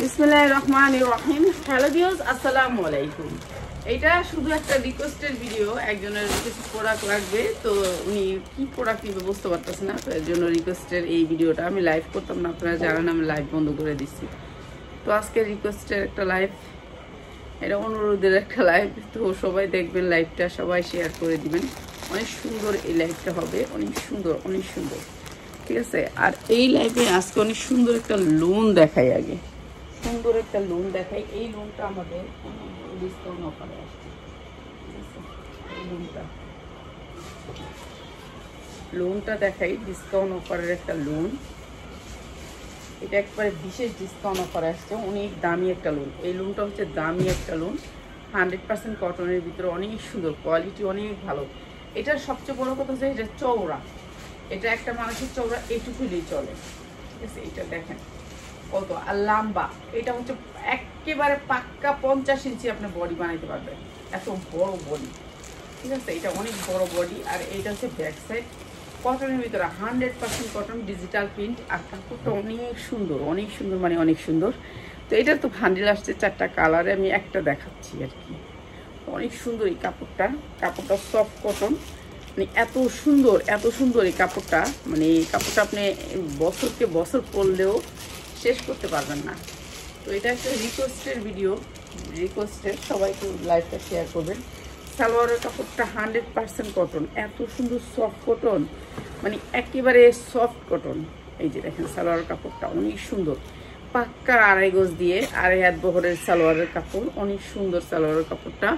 বিসমিল্লাহির রহমানির রহিম। Hello viewers, আসসালামু আলাইকুম। এটা শুধু একটা রিকোয়েস্টের ভিডিও। একজনের কিছু প্রোডাক্ট লাগবে, তো উনি কি প্রোডাক্ট নিবে বুঝতে পারতেছে না, তো এর জন্য রিকোয়েস্টের এই ভিডিওটা। আমি লাইভ করতাম না, আপনারা জানেন আমি লাইভ বন্ধ করে দিচ্ছি। তো আজকে রিকোয়েস্টের একটা লাইভ, এটা অনুরোধের একটা লাইভ। তো সবাই দেখবেন লাইভটা, সবাই শেয়ার করে দিবেন। অনেক সুন্দর এই লাইভটা হবে, অনেক সুন্দর, অনেক সুন্দর, ঠিক আছে। আর এই লাইভে আজকে অনেক সুন্দর একটা লোন দেখাই, আগে সুন্দর একটা লোন দেখাই। এই লোনটা আমাদের ডিসকাউন্ট অফারে আসছে, ঠিক আছে। এই লোনটা দেখাই, ডিসকাউন্ট অফারের একটা লোন। এটা একবারে বিশেষ ডিসকাউন্ট অফারে আসছে, অনেক দামি একটা লোন। এই লোনটা হচ্ছে দামি একটা লোন, 100% কটনের ভিতরে, অনেক সুন্দর কোয়ালিটি, অনেক ভালো। এটার সবচেয়ে বড় কথা হচ্ছে এটা চওড়া। এটা একটা মানুষের চওড়া এইটুকুই চলে, ঠিক আছে। এটা দেখেন কত, আর লম্বা। এটা হচ্ছে একেবারে পাক্কা 50 ইঞ্চি আপনি বডি বানাইতে পারবেন, এত বড় বডি, ঠিক আছে। এটা অনেক বড় বডি। আর এইটা হচ্ছে ব্যাক সাইড, কটনের ভিতরে 100% কটন, ডিজিটাল প্রিন্ট। আর কাপড়টা অনেক সুন্দর, অনেক সুন্দর, মানে অনেক সুন্দর। তো এটা তো ভান্ডিল আসছে 4টা কালারে, আমি একটা দেখাচ্ছি আর কি। অনেক সুন্দর এই কাপড়টা, কাপড়টা সফট কটন, মানে এত সুন্দর, এত সুন্দর এই কাপড়টা। মানে এই কাপড়টা আপনি বছরকে বছর পরলেও শেষ করতে পারবেন না। তো এটা একটা রিকোয়েস্টের ভিডিও, রিকোয়েস্টের, সবাই একটু লাইভটা শেয়ার করবেন। সালোয়ারের কাপড়টা 100% কটন, এত সুন্দর সফট কটন, মানে একেবারে সফট কটন। এই যে দেখেন সালোয়ারের কাপড়টা অনেক সুন্দর, পাক্কা 2.5 গজ দিয়ে 2.5 হাত বহরের সালোয়ারের কাপড়, অনেক সুন্দর সালোয়ারের কাপড়টা।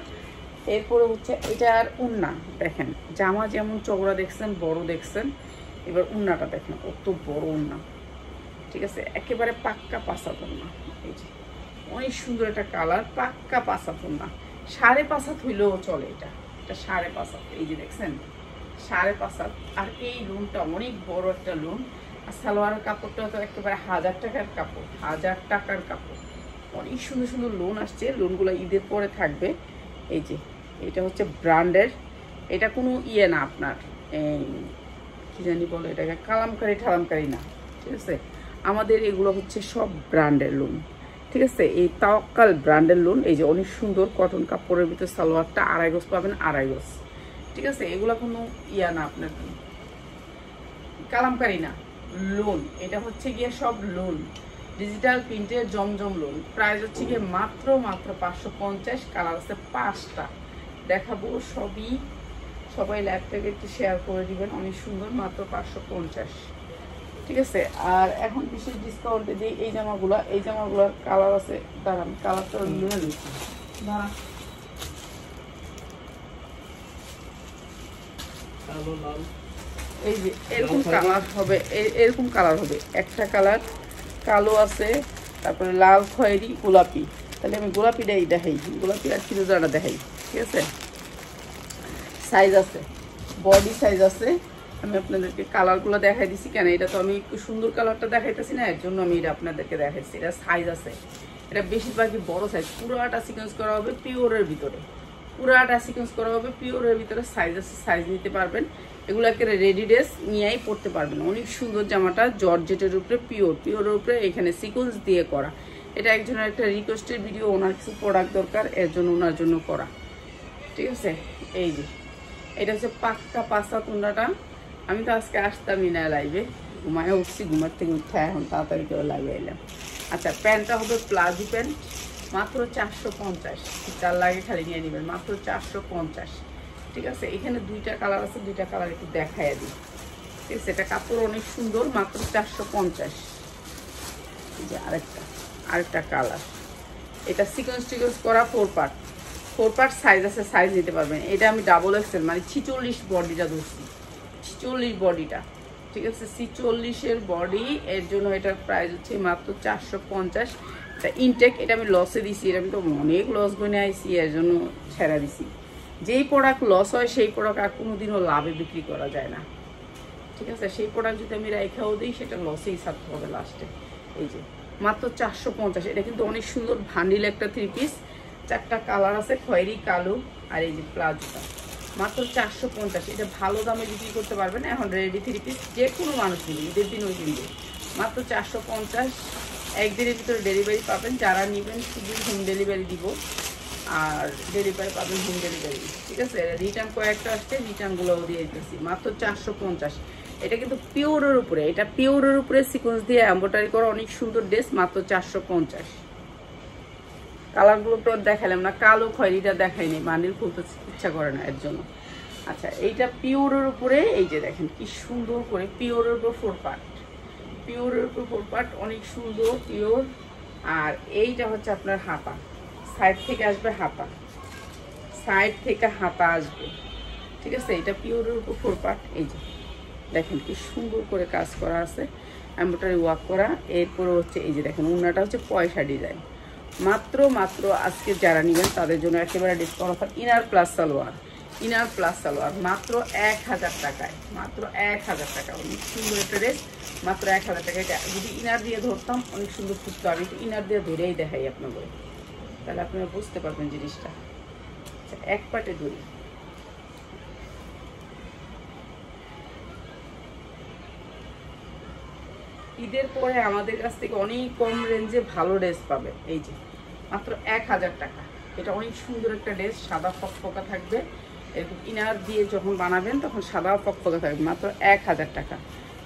এরপরে হচ্ছে এটার উন্না দেখেন, জামা যেমন চওড়া দেখছেন, বড় দেখছেন, এবার উন্নাটা দেখেন কত বড় উন্না, ঠিক আছে। একেবারে পাক্কা পাসাত উন্না। এই যে অনেক সুন্দর একটা কালার, পাক্কা পাসাত উন্না, 5.5 হাত হইলেও চলে। এটা 5.5 হাত, এই যে দেখছেন 5.5 হাত। আর এই লোনটা অনেক বড় একটা লোন। আর সালোয়ারের কাপড়টা তো একেবারে 1000 টাকার কাপড়, 1000 টাকার কাপড়। অনেক সুন্দর সুন্দর লোন আসছে, লোনগুলো ঈদের পরে থাকবে। এই যে এটা হচ্ছে ব্র্যান্ডের, এটা কোনো ইয়ে না আপনার কি জানি বলে এটাকে, কালামকারি ঠালামকারি না, ঠিক আছে। আমাদের এগুলো হচ্ছে সব ব্র্যান্ডের লোন, ঠিক আছে। এই তাওয়াক্কাল ব্র্যান্ডের লোন। এই যে অনেক সুন্দর কটন কাপড়ের ভিতরে সালোয়ারটা 2.5 গজ পাবেন, 2.5 গজ, ঠিক আছে। এগুলো কোনো ইয়া না আপনার কালামকারি না, লোন। এটা হচ্ছে গিয়ে সব লোন, ডিজিটাল প্রিন্টের জমজম লোন। প্রাইস হচ্ছে গিয়ে মাত্র 550। কালার আছে 5টা, দেখাবো সবই। সবাই লাইভটাকে একটু শেয়ার করে দিবেন, অনেক সুন্দর, মাত্র 550, ঠিক আছে। আর এখন বিশেষ ডিসকাউন্টে দিই এই জামাগুলো। এই জামাগুলোর কালার আছে, দাঁড়ান কালারটা নিয়ে নিচ্ছি, দাঁড়ান। এই যে এরকম কালার হবে, এরকম কালার হবে। একটা কালার কালো আছে, তারপরে লাল, খয়েরি, গোলাপি। তাহলে আমি গোলাপিটাই দেখাই, গোলাপি আর ফিরোজাটা দেখাই, ঠিক আছে। সাইজ আছে, বডি সাইজ আছে। আমি আপনাদেরকে কালারগুলো দেখাই দিছি কেন, এটা তো আমি একটু সুন্দর কালারটা দেখাইতেছি না, এর জন্য আমি এটা আপনাদেরকে দেখাইছি। এটা সাইজ আছে, এটা বেশিরভাগই বড় সাইজ। পুরোটা সিকোয়েন্স করা হবে পিওরের ভিতরে, পুরোটা সিকোয়েন্স করা হবে পিওরের ভিতরে। সাইজ আছে, সাইজ নিতে পারবেন। এগুলোকে রেডি ড্রেস নিয়েই পরতে পারবেন। অনেক সুন্দর জামাটা, জর্জেটের উপরে, পিওরের উপরে, এখানে সিকোয়েন্স দিয়ে করা। এটা একজনের একটা রিকোয়েস্টের ভিডিও, ওনার কিছু প্রোডাক্ট দরকার, এর জন্য ওনার জন্য করা, ঠিক আছে। এই যে এটা হচ্ছে পাক্কা 5 হাত উন্নাটা। আমি তো আজকে আসতামই না লাইভে, ঘুমায় উঠছি, ঘুমার থেকে উঠে এখন তাড়াতাড়ি করে লাইভে এলাম। আচ্ছা, প্যান্টটা হবে প্লাজো প্যান্ট, মাত্র 450। যার লাগে খালি নিয়ে নেবেন, মাত্র 450, ঠিক আছে। এখানে 2টা কালার আছে, 2টা কালার একটু দেখাইয়া দিই, ঠিক আছে। এটা কাপড় অনেক সুন্দর, মাত্র 450। যে আরেকটা কালার, এটা সিকোয়েন্স টিকোয়েন্স করা 4 পার্ট সাইজ আছে, সাইজ নিতে পারবেন। এটা আমি ডাবল এক্সেল, মানে 46 বডিটা ধরছি, 46 বডিটা, ঠিক আছে। 46-এর বডি, এর জন্য এটার প্রাইস হচ্ছে মাত্র 450। এটা ইনটেক, এটা আমি লসে দিছি, এটা আমি তো অনেক লস গুনে আইছি, এর জন্য ছেড়া দিছি। যেই প্রোডাক্ট লস হয় সেই প্রোডাক্ট আর কোনোদিনও লাভে বিক্রি করা যায় না, ঠিক আছে। সেই প্রোডাক্ট যদি আমি রেখেও দিই, সেটা লসেই ছাড়তে হবে লাস্টে। এই যে মাত্র 450। এটা কিন্তু অনেক সুন্দর ভান্ডিল একটা 3 পিস, 4টা কালার আছে, খয়েরি, কালো, আর এই যে প্লাজোটা, মাত্র 450। এটা ভালো দামে বিক্রি করতে পারবেন। এখন রেডি 3 পিস যে কোনো মানুষ কিনবে, ঈদের দিন ওই কিনবে, মাত্র 450। একদিনের ভিতরে ডেলিভারি পাবেন। যারা নেবেন শুধু হোম ডেলিভারি দিব, আর ডেলিভারি পাবেন হোম ডেলিভারি, ঠিক আছে। রিটার্ন কয়েকটা আসছে, রিটার্নগুলোও দিয়ে দিতেছি মাত্র 450। এটা কিন্তু পিওরের উপরে, এটা পিওরের উপরে সিকোয়েন্স দিয়ে এমব্রয়ডারি করা অনেক সুন্দর ড্রেস, মাত্র 450। কালারগুলো তো দেখালাম না, কালো খয়েরিটা দেখাইনি, বান্ডিল খুলতে ইচ্ছা করে না এর জন্য। আচ্ছা, এইটা পিওরের উপরে, এই যে দেখেন কি সুন্দর করে পিওরের উপর 4 পার্ট, পিওরের উপর 4 পার্ট, অনেক সুন্দর পিওর। আর এইটা হচ্ছে আপনার হাতা, সাইড থেকে আসবে হাতা, সাইড থেকে হাতা আসবে, ঠিক আছে। এটা পিওরের উপর 4 পার্ট, এই যে দেখেন কি সুন্দর করে কাজ করা আছে, এমব্রয়ডারি ওয়ার্ক করা। এরপরে হচ্ছে এই যে দেখেন ওড়নাটা হচ্ছে পয়সা ডিজাইন। মাত্র আজকে যারা নেবেন তাদের জন্য একেবারে discount offer. Inner plus salwar, inner plus salwar মাত্র 1000 টাকায়, মাত্র 1000 টাকা। অনেক সুন্দর একটা ড্রেস, মাত্র 1000 টাকায়। যদি ইনার দিয়ে ধরতাম অনেক সুন্দর ফুটতো, আমি ইনার দিয়ে ধরেই দেখাই আপনাদের, তাহলে আপনারা বুঝতে পারবেন জিনিসটা। আচ্ছা, এক পাটে ধরি। ঈদের পরে আমাদের কাছ থেকে অনেক কম রেঞ্জে ভালো ড্রেস পাবে। এই যে মাত্র 1000 টাকা। এটা অনেক সুন্দর একটা ড্রেস, সাদা ফকফকা থাকবে, এরকম ইনার দিয়ে যখন বানাবেন তখন সাদা ফকফকা থাকবে, মাত্র 1000 টাকা,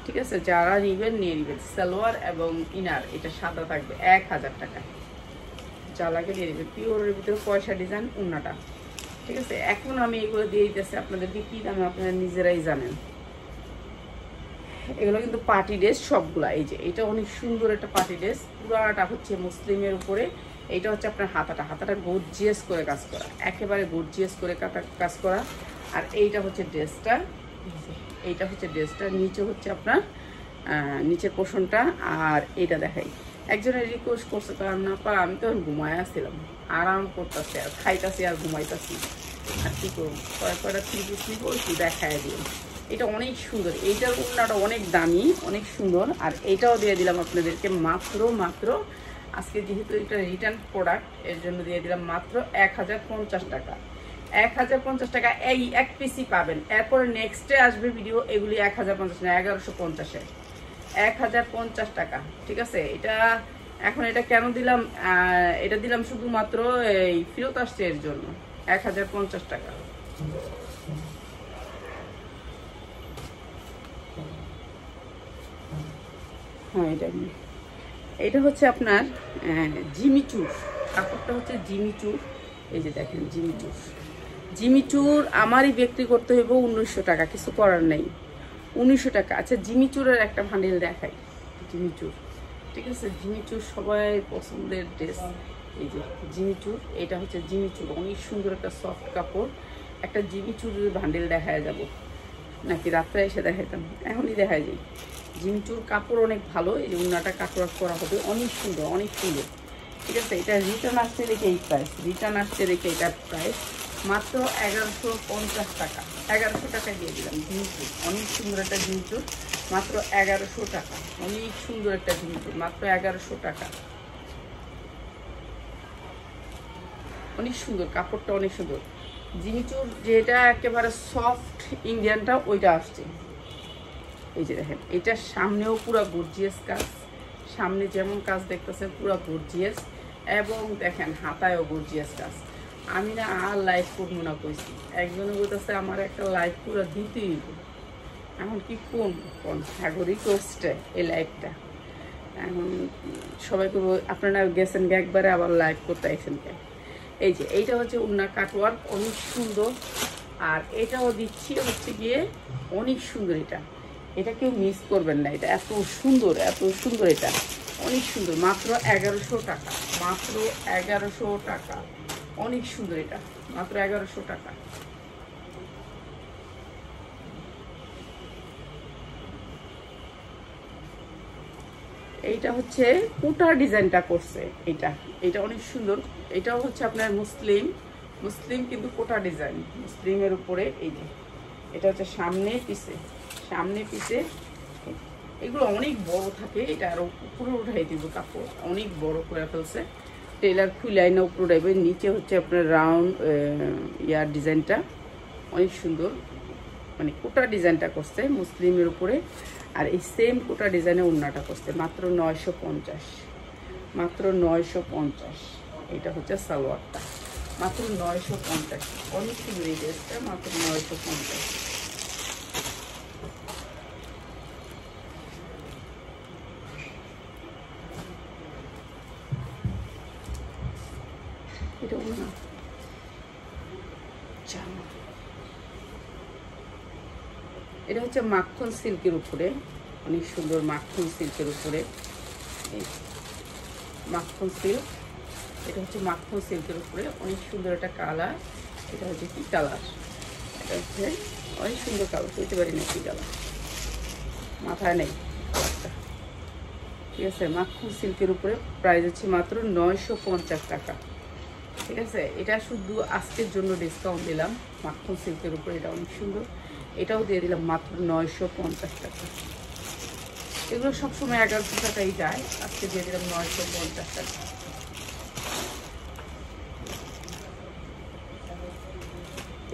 ঠিক আছে। যারা নেবেন নিয়ে নেবেন, সালোয়ার এবং ইনার এটা সাদা থাকবে 1000 টাকা, যা লাগে নিয়ে নেবেন। পিওরের ভিতরে পয়সা ডিজাইন ওড়নাটা, ঠিক আছে। এখন আমি এগুলো দিয়ে দিতেছি আপনাদেরকে, কী দামে আপনারা নিজেরাই জানেন। এগুলো কিন্তু পার্টি ড্রেস সবগুলা। এই যে এটা অনেক সুন্দর একটা পার্টি ড্রেস, পুরাটা হচ্ছে মুসলিমের উপরে। এইটা হচ্ছে আপনার হাতাটা, হাতাটা গর্জিয়াস করে কাজ করা, একেবারে গর্জিয়াস করে কাজ করা। আর এইটা হচ্ছে ড্রেসটা, এইটা হচ্ছে ড্রেসটা, নিচে হচ্ছে আপনার নিচের পোর্শনটা। আর এইটা দেখাই, একজনের রিকোয়েস্ট করছে, কারণ না পা আমি তো ঘুমায় আসছিলাম, আরাম করতেছি আর খাইতেছি আর ঘুমাইতেছি, আর কি করবো, কয়েকটা 3 পিস নিবো, একটু দেখায় দিই। এটা অনেক সুন্দর, এইটার ওড়নাটা অনেক দামি, অনেক সুন্দর। আর এইটাও দিয়ে দিলাম আপনাদেরকে মাত্র আজকে, যেহেতু এটা রিটার্ন প্রোডাক্ট, এর জন্য দিয়ে দিলাম মাত্র 1050 টাকা। 1050 টাকা এই এক পিসই পাবেন। এরপরে নেক্সটে আসবে ভিডিও, এগুলি 1050 না, 1150-এ 1050 টাকা, ঠিক আছে। এটা এখন এটা কেন দিলাম, এটা দিলাম শুধুমাত্র এই ফেরত আসছে এর জন্য, 1050 টাকা। হ্যাঁ, এটা হচ্ছে আপনার জিমিচুর, কাপড়টা হচ্ছে জিমিচুর। এই যে দেখেন জিমিচুর আমারই বিক্রি করতে হইব 1900 টাকা, কিছু করার নেই, 1900 টাকা। আচ্ছা, জিমিচুরের একটা ভান্ডিল দেখাই, জিমিচুর, ঠিক আছে। জিমিচুর সবাই পছন্দের ড্রেস। এই যে জিমিচুর, এটা হচ্ছে জিমিচুর, অনেক সুন্দর একটা সফট কাপড়। একটা জিমিচুরের ভান্ডিল দেখায় যাব নাকি রাত্রে এসে দেখাইতাম, এখনই দেখায় যাই। জিমিচুর কাপড় অনেক ভালো, এই যে উন্নাটা কাটওয়ার্ক করা হবে, অনেক সুন্দর, অনেক সুন্দর, ঠিক আছে। এটা রিটার্ন আসছে দেখে এই প্রাইস, রিটার্ন আসছে দেখে এটার প্রাইস মাত্র 1150 টাকা। 1100 টাকায় দিয়ে দিলাম জিমিচুর, অনেক সুন্দর একটা জিমিচুর, মাত্র 1100 টাকা। অনেক সুন্দর একটা জিমিচুর, মাত্র 1100 টাকা। অনেক সুন্দর কাপড়টা, অনেক সুন্দর। জিমিচুর যেটা একেবারে সফট ইন্ডিয়ানটা, ওইটা আসছে। এই যে দেখেন, এটার সামনেও পুরো গর্জিয়াস কাজ, সামনে যেমন কাজ দেখতেছেন পুরো গর্জিয়াস, এবং দেখেন হাতায়ও গর্জিয়াস কাজ। আমি না আর লাইভ করবো না কইছি, একজনে বলতেছে আমার একটা লাইভ পুরো দিতেই হইব। এখন কি কোন রিকোয়েস্টে এই লাইভটা, এখন সবাই করবো আপনারা গেছেন একবারে আবার লাইভ করতে আইসেন কে। এই যে এইটা হচ্ছে উন্না কাটওয়ার্ক, অনেক সুন্দর। আর এটাও দিচ্ছি হচ্ছে গিয়ে অনেক সুন্দর, এটা কেউ মিস করবেন না, এটা এত সুন্দর, এত সুন্দর, এটা অনেক সুন্দর, মাত্র 1100 টাকা, মাত্র 1100 টাকা। অনেক সুন্দর, এটা মাত্র 1100 টাকা। এইটা হচ্ছে কোটার ডিজাইনটা করছে, এটা অনেক সুন্দর। এটাও হচ্ছে আপনার মুসলিম কিন্তু কোটা ডিজাইন, মুসলিমের উপরে। এই যে এটা হচ্ছে সামনে পিছে এগুলো অনেক বড় থাকে, এটা আরো উপরে উঠাই দিব, কাপড় অনেক বড় করে ফেলছে, টেলার খুলাই না উপরে উঠাইবে। নিচে হচ্ছে আপনার রাউন্ড ইয়ার ডিজাইনটা অনেক সুন্দর, মানে কোটা ডিজাইনটা করছে মুসলিমের উপরে। আর এই সেম কোটা ডিজাইনে ওড়নাটা করছে মাত্র 950, মাত্র 950। এটা হচ্ছে সালোয়ারটা, মাত্র 950। অনেক সুন্দর এই ড্রেসটা, মাত্র 950। এটা না জামা, এটা হচ্ছে মাখন সিল্কের উপরে, অনেক সুন্দর মাখন সিল্কের উপরে। এই মাখন সিল্ক, এটা হচ্ছে মাখন সিল্কের উপরে অনেক সুন্দর একটা কালার। এটা হচ্ছে কি কালার, এটা হচ্ছে অনেক সুন্দর কালার, বুঝতে পারি না কি কালার, মাথায় নেই কালারটা। ঠিক আছে, মাখন সিল্কের উপরে প্রাইস হচ্ছে মাত্র 950 টাকা। ঠিক আছে, এটা শুধু আজকের জন্য ডিসকাউন্ট দিলাম। মাখন সিল্কের উপরে এটা অনেক সুন্দর, এটাও দিয়ে দিলাম মাত্র 950 টাকা। এগুলো সবসময় 1100 টাকাই যায়, আজকে দিয়ে দিলাম 950 টাকা।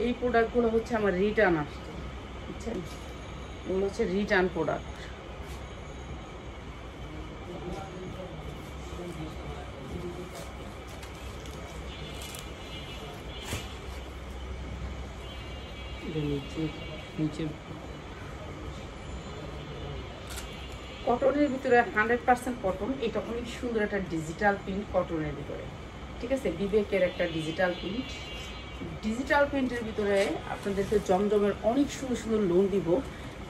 এই প্রোডাক্টগুলো হচ্ছে আমার রিটার্ন আসছে, বুঝছেন, এগুলো হচ্ছে রিটার্ন প্রোডাক্ট। কটনের ভিতরে 100% কটন, এটা অনেক সুন্দর একটা ডিজিটাল প্রিন্ট কটনের ভিতরে। ঠিক আছে, বিবেকের একটা ডিজিটাল প্রিন্ট। ডিজিটাল প্রিন্টের ভিতরে আপনাদেরকে জমজমের অনেক সুন্দর সুন্দর লোন দিব,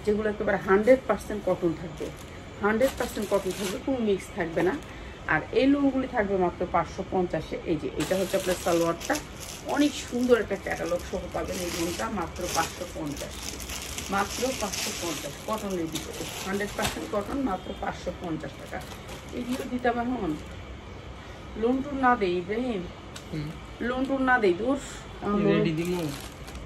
যেগুলো একেবারে 100% কটন থাকবে, 100% কটন থাকবে, কোনো মিক্স থাকবে না। আর এই লোনগুলি থাকবে মাত্র 550-এ। এই যে এটা হচ্ছে আপনার সালোয়ারটা, অনেক সুন্দর একটা ক্যাটালগ সহ পাবেন এই লোনটা মাত্র 550, মাত্র 550 কটনের ভিতরে, 100% কটন, মাত্র 550 টাকা। এগুলো দিতাম এখন লোন টুন না দেই ইব্রাহিম, লোন টুন না দেই দূর।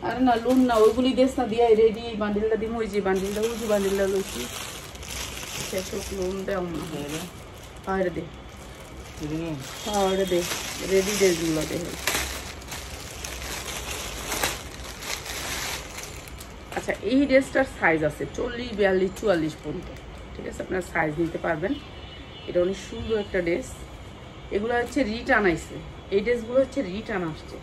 আরে না লোন না, ওইগুলি দেশ না দিয়া রেডি বান্ডিলটা দিম, ওই যে বান্ডিলটা, ওই যে বান্ডিলটা লইছি, সেসব লোন দেও না। হ্যাঁ দে, হ্যাঁ দে, রেডি ড্রেসগুলো দে। আচ্ছা, এই ড্রেসটার সাইজ আছে 40, 42, 44 পর্যন্ত। ঠিক আছে, আপনার সাইজ নিতে পারবেন। এটা অনেক সুন্দর একটা ড্রেস। এগুলো হচ্ছে রিটার্ন আইছে, এই ড্রেসগুলো হচ্ছে রিটার্ন আসছে,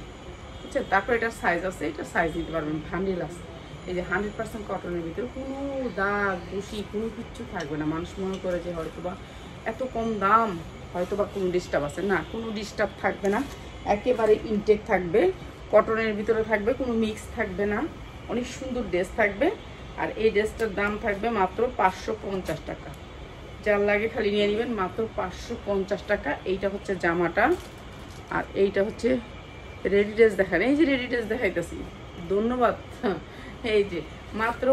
বুঝছেন। তারপর এটার সাইজ আছে, এটা সাইজ নিতে পারবেন, ভান্ডিল আছে। এই যে 100% কটনের ভিতরে কোনো দাগ বসি কোনো কিচ্ছু থাকবে না। মানুষ মনে করে যে হয়তো বা এত কম দাম, হয়তো বা কোনো ডিস্টার্ব আছে, না, কোনো ডিস্টার্ব থাকবে না, একেবারে ইনটেক থাকবে, কটনের ভিতরে থাকবে, কোনো মিক্স থাকবে না, অনেক সুন্দর ড্রেস থাকবে। আর এই ড্রেসটার দাম থাকবে মাত্র 550 টাকা। যার লাগে খালি নিয়ে নেবেন, মাত্র 550 টাকা। এইটা হচ্ছে জামাটা, আর এইটা হচ্ছে রেডি ড্রেস দেখান। এই যে রেডি ড্রেস দেখাইতেছি, ধন্যবাদ। এই যে মাত্র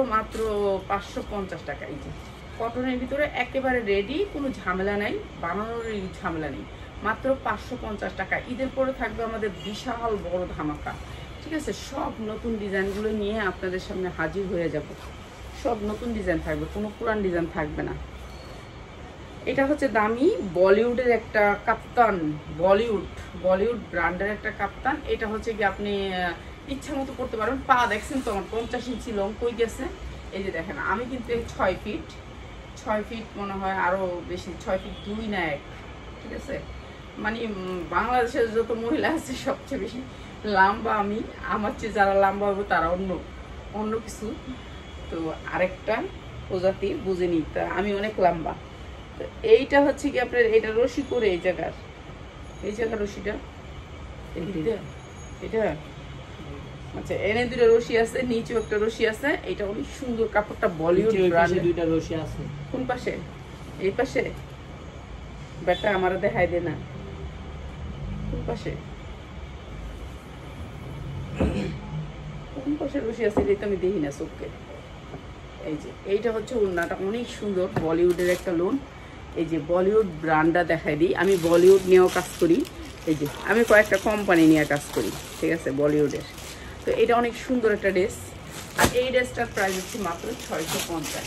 550 টাকা। এই যে কটনের ভিতরে একেবারে রেডি, কোনো ঝামেলা নাই, বানানোর ঝামেলা নেই, মাত্র 550 টাকা। ঈদের পরে থাকবে আমাদের বিশাল বড় ধামাকা। ঠিক আছে, সব নতুন ডিজাইনগুলো নিয়ে আপনাদের সামনে হাজির হয়ে যাব। সব নতুন ডিজাইন থাকবে, কোনো পুরান ডিজাইন থাকবে না। এটা হচ্ছে দামি বলিউডের একটা কাপ্তান, বলিউড ব্র্যান্ডের একটা কাপ্তান। এটা হচ্ছে কি আপনি ইচ্ছা মতো করতে পারবেন। পা দেখছেন তো আমার 50 ইঞ্চি লং কই গেছে। এই যে দেখেন, আমি কিন্তু 6 ফিট মনে হয়, আরও বেশি, 6 ফিট 2 না 1। ঠিক আছে, মানে বাংলাদেশের যত মহিলা আছে সবচেয়ে বেশি লম্বা আমি, আমার চেয়ে যারা লম্বা হবে তারা অন্য কিছু। তো আরেকটা প্রজাতি বুঝে নিই, তা আমি অনেক লম্বা। তো এইটা হচ্ছে কি আপনার, এটা রশি করে এই জায়গার রশিটা, এটা আচ্ছা, এনে দুটো রশি আছে, নিচেও একটা রশি আছে। এটা অনেক সুন্দর কাপড়টা, বলিউড ব্র্যান্ডের। দুইটা রশি আছে কোন পাশে? এই পাশে। বেটা আমার দেখাই দে না, কোন পাশে রশি আছে, এটা আমি দেখি না চোখে। এই যে এইটা হচ্ছে ওড়নাটা, অনেক সুন্দর, বলিউডের একটা লোন। এই যে বলিউড ব্র্যান্ডটা দেখাই দিই, আমি বলিউড নিয়েও কাজ করি। এই যে আমি কয়েকটা কোম্পানি নিয়ে কাজ করি, ঠিক আছে, বলিউডের। তো এটা অনেক সুন্দর একটা ড্রেস। আর এই ড্রেসটার প্রাইস হচ্ছে মাত্র 650।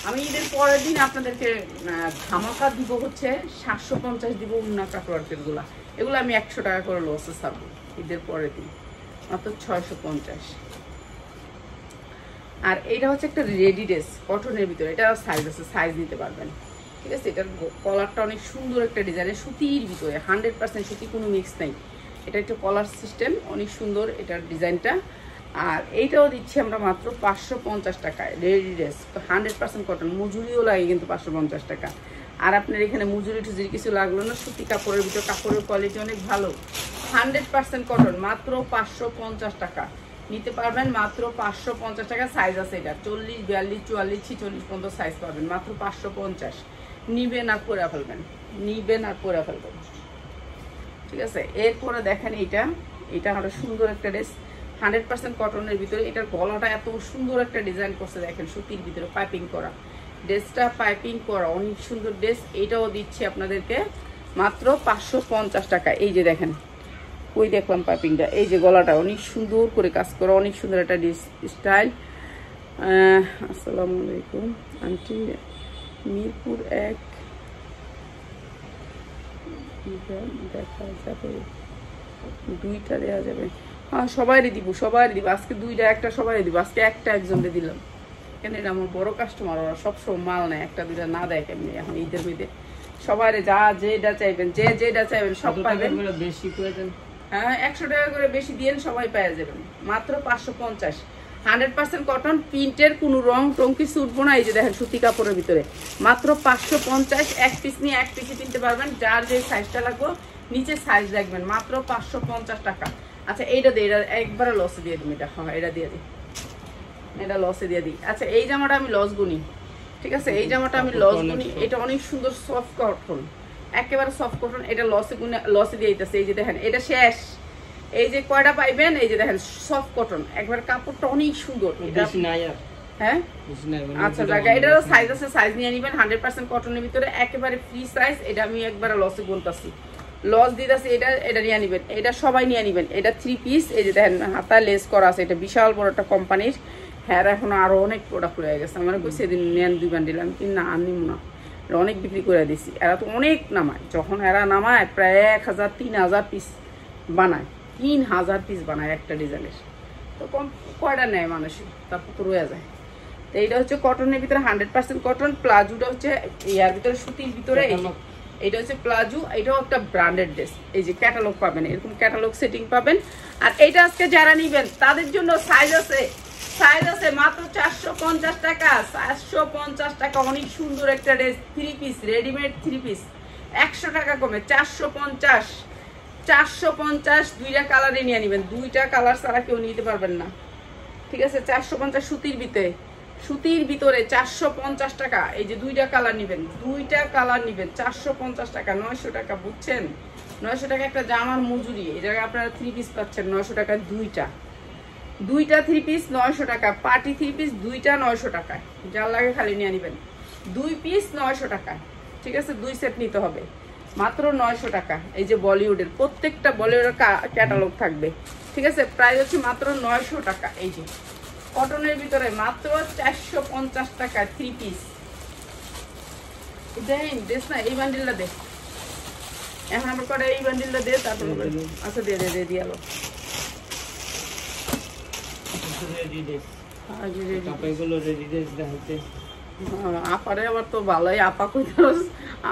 আমি ঈদের পরের দিন আপনাদেরকে ধামাকা দিব হচ্ছে 750 দিব উন্না কাপড়গুলা। এগুলো আমি 100 টাকা করে লসে ছাড়বো ঈদের পরের দিন, মাত্র 650। আর এটা হচ্ছে একটা রেডি ড্রেস কটনের ভিতরে, এটা সাইজ আছে, সাইজ নিতে পারবেন। ঠিক আছে। এটার কলারটা অনেক সুন্দর একটা ডিজাইনের, সুতির ভিতরে 100% সুতি, কোনো মিক্স নাই। এটা একটা কলার সিস্টেম, অনেক সুন্দর এটার ডিজাইনটা। আর এইটাও দিচ্ছি আমরা মাত্র 550 টাকায়, রেডি ড্রেস, 100% কটন, মজুরিও লাগে কিন্তু 550 টাকা। আর আপনার এখানে মজুরি টুজুরি কিছু লাগলো না, সুতি কাপড়ের ভিতরে, কাপড়ের কোয়ালিটি অনেক ভালো, 100% কটন, মাত্র 550 টাকা নিতে পারবেন, মাত্র 550 টাকা। সাইজ আছে এটা 40, 42, 44, 46 পর্যন্ত সাইজ পাবেন, মাত্র 550। নিবেন আর পরে ফেলবেন, নিবেন আর পরে ফেলবেন, ঠিক আছে। এরপরে দেখেন এটা আরো সুন্দর একটা ড্রেস, 100% কটনের ভিতরে। এটার গলাটা এত সুন্দর একটা ডিজাইন করছে দেখেন, সুতির ভিতরে পাইপিং করা, ড্রেসটা পাইপিং করা, অনেক সুন্দর ড্রেস। এইটাও দিচ্ছি আপনাদেরকে মাত্র 550 টাকা। এই যে দেখেন, ওই দেখলাম পাইপিংটা, এই যে গলাটা অনেক সুন্দর করে কাজ করা, অনেক সুন্দর একটা স্টাইল। আসসালামু আলাইকুম আন্টি, মিরপুর 1 দেখা যাবে, 2টা দেওয়া যাবে? হ্যাঁ, সবাইরই দিব, আজকে 2টা, একটা সবাই দিব, আজকে একটা একজনকে দিলাম। কেন, এটা আমার বড় কাস্টমার, ওরা সবসময় মাল নেয়, একটা 2টা না দেয় কেমনি। এখন ঈদের মেয়েদের সবাই যা যেটা চাইবেন, যেটা চাইবেন সব পাবেন। বেশি করে দেন, হ্যাঁ 100 টাকা করে বেশি দিয়ে সবাই পেয়ে যাবেন, মাত্র 550। 100% কটন, প্রিন্টের কোনো রং টং কিছু উঠবো না। এই যে দেখেন সুতি কাপড়ের ভিতরে, মাত্র 550। এক পিস নিয়ে এক পিসে কিনতে পারবেন, যার যে সাইজটা লাগবে নিচে সাইজ রাখবেন, মাত্র 550 টাকা। আচ্ছা এইটা দিয়ে, এটা একবারে লসে দিয়ে দিই, এটা হ্যাঁ এটা দিয়ে দিই, এটা লসে দিয়ে দিই। আচ্ছা এই জামাটা আমি লস গুনি, ঠিক আছে, এই জামাটা আমি লস গুনি। এটা অনেক সুন্দর সফট কটন, একেবারে সফট কটন, এটা লসে দিয়ে দিতেছে। এই যে দেখেন, এটা শেষ, এই যে কয়টা পাইবেন, এই যে দেখেন সফট কটন, একবার কাপড়টা অনেক সুন্দর। হ্যাঁ আচ্ছা জায়গা, এটারও সাইজ আছে, সাইজ নিয়ে নিবেন। 100% কটনের ভিতরে একেবারে ফ্রি সাইজ। এটা আমি একবারে লসে গুনতাছি, লস দিতেছি। এটা নিয়ে নিবেন, এটা সবাই নিয়ে নিবেন। এটা 3 পিস, এই যে দেখেন হাতা লেস করা আছে, এটা বিশাল বড় একটা কোম্পানির। হ্যাঁ এখন আরো অনেক প্রোডাক্ট হয়ে গেছে, আমার কই সেদিন নেন 2 বান্ডিল, আমি কিন্তু না আনিম না, অনেক বিক্রি করে দিছি। এরা তো অনেক নামায়, যখন এরা নামায় প্রায় 1000 3000 পিস বানায়, 3000 পিস বানায় একটা ডিজাইনের। তো কয়টা নেয় মানুষই, তারপর তো রয়ে যায়। তো এইটা হচ্ছে কটনের ভিতরে 100% কটন। প্লাজোটা হচ্ছে ইয়ার ভিতরে, সুতির ভিতরে। এটা হচ্ছে প্লাজো, এটাও একটা ব্র্যান্ডেড ড্রেস। এই যে ক্যাটালগ পাবেন, এরকম ক্যাটালগ সেটিং পাবেন। আর এইটা আজকে যারা নিবেন তাদের জন্য সাইজ আছে, মাত্র 450 টাকা, 450 টাকা। অনেক সুন্দর একটা ড্রেস, 3 পিস, রেডিমেড 3 পিস, 100 টাকা কমে 450। 2টা কালারে নিয়ে নেবেন, 2টা কালার ছাড়া কেউ নিতে পারবেন না, ঠিক আছে। 450 সুতির ভিতরে 450 টাকা। এই যে 2টা কালার নিবেন, 2টা কালার নিবেন 450 টাকা, 900 টাকা, বুঝছেন? 900 টাকা একটা জামার মজুরি। এই জায়গায় আপনারা 3 পিস পাচ্ছেন 900 টাকা, 2টা 3 পিস 900 টাকা, পার্টি 3 পিস 2টা 900 টাকায়, যার লাগে খালি নিয়ে নেবেন। 2 পিস 900 টাকা, ঠিক আছে, 2 সেট নিতে হবে, মাত্র 900 টাকা। এই যে বলিউডের প্রত্যেকটা বলিউডের ক্যাটালগ থাকবে, ঠিক আছে। প্রাইস হচ্ছে মাত্র 900 টাকা। এই যে কটনের ভিতরে মাত্র 450 টাকা 3 পিস। দেন ড্রেস না, এই বান্ডিলটা দে, এখন আমার করে এই বান্ডিলটা দে, তারপর আচ্ছা দে দিয়ালো। আপারে আবার তো ভালোই, আপা কইতাস,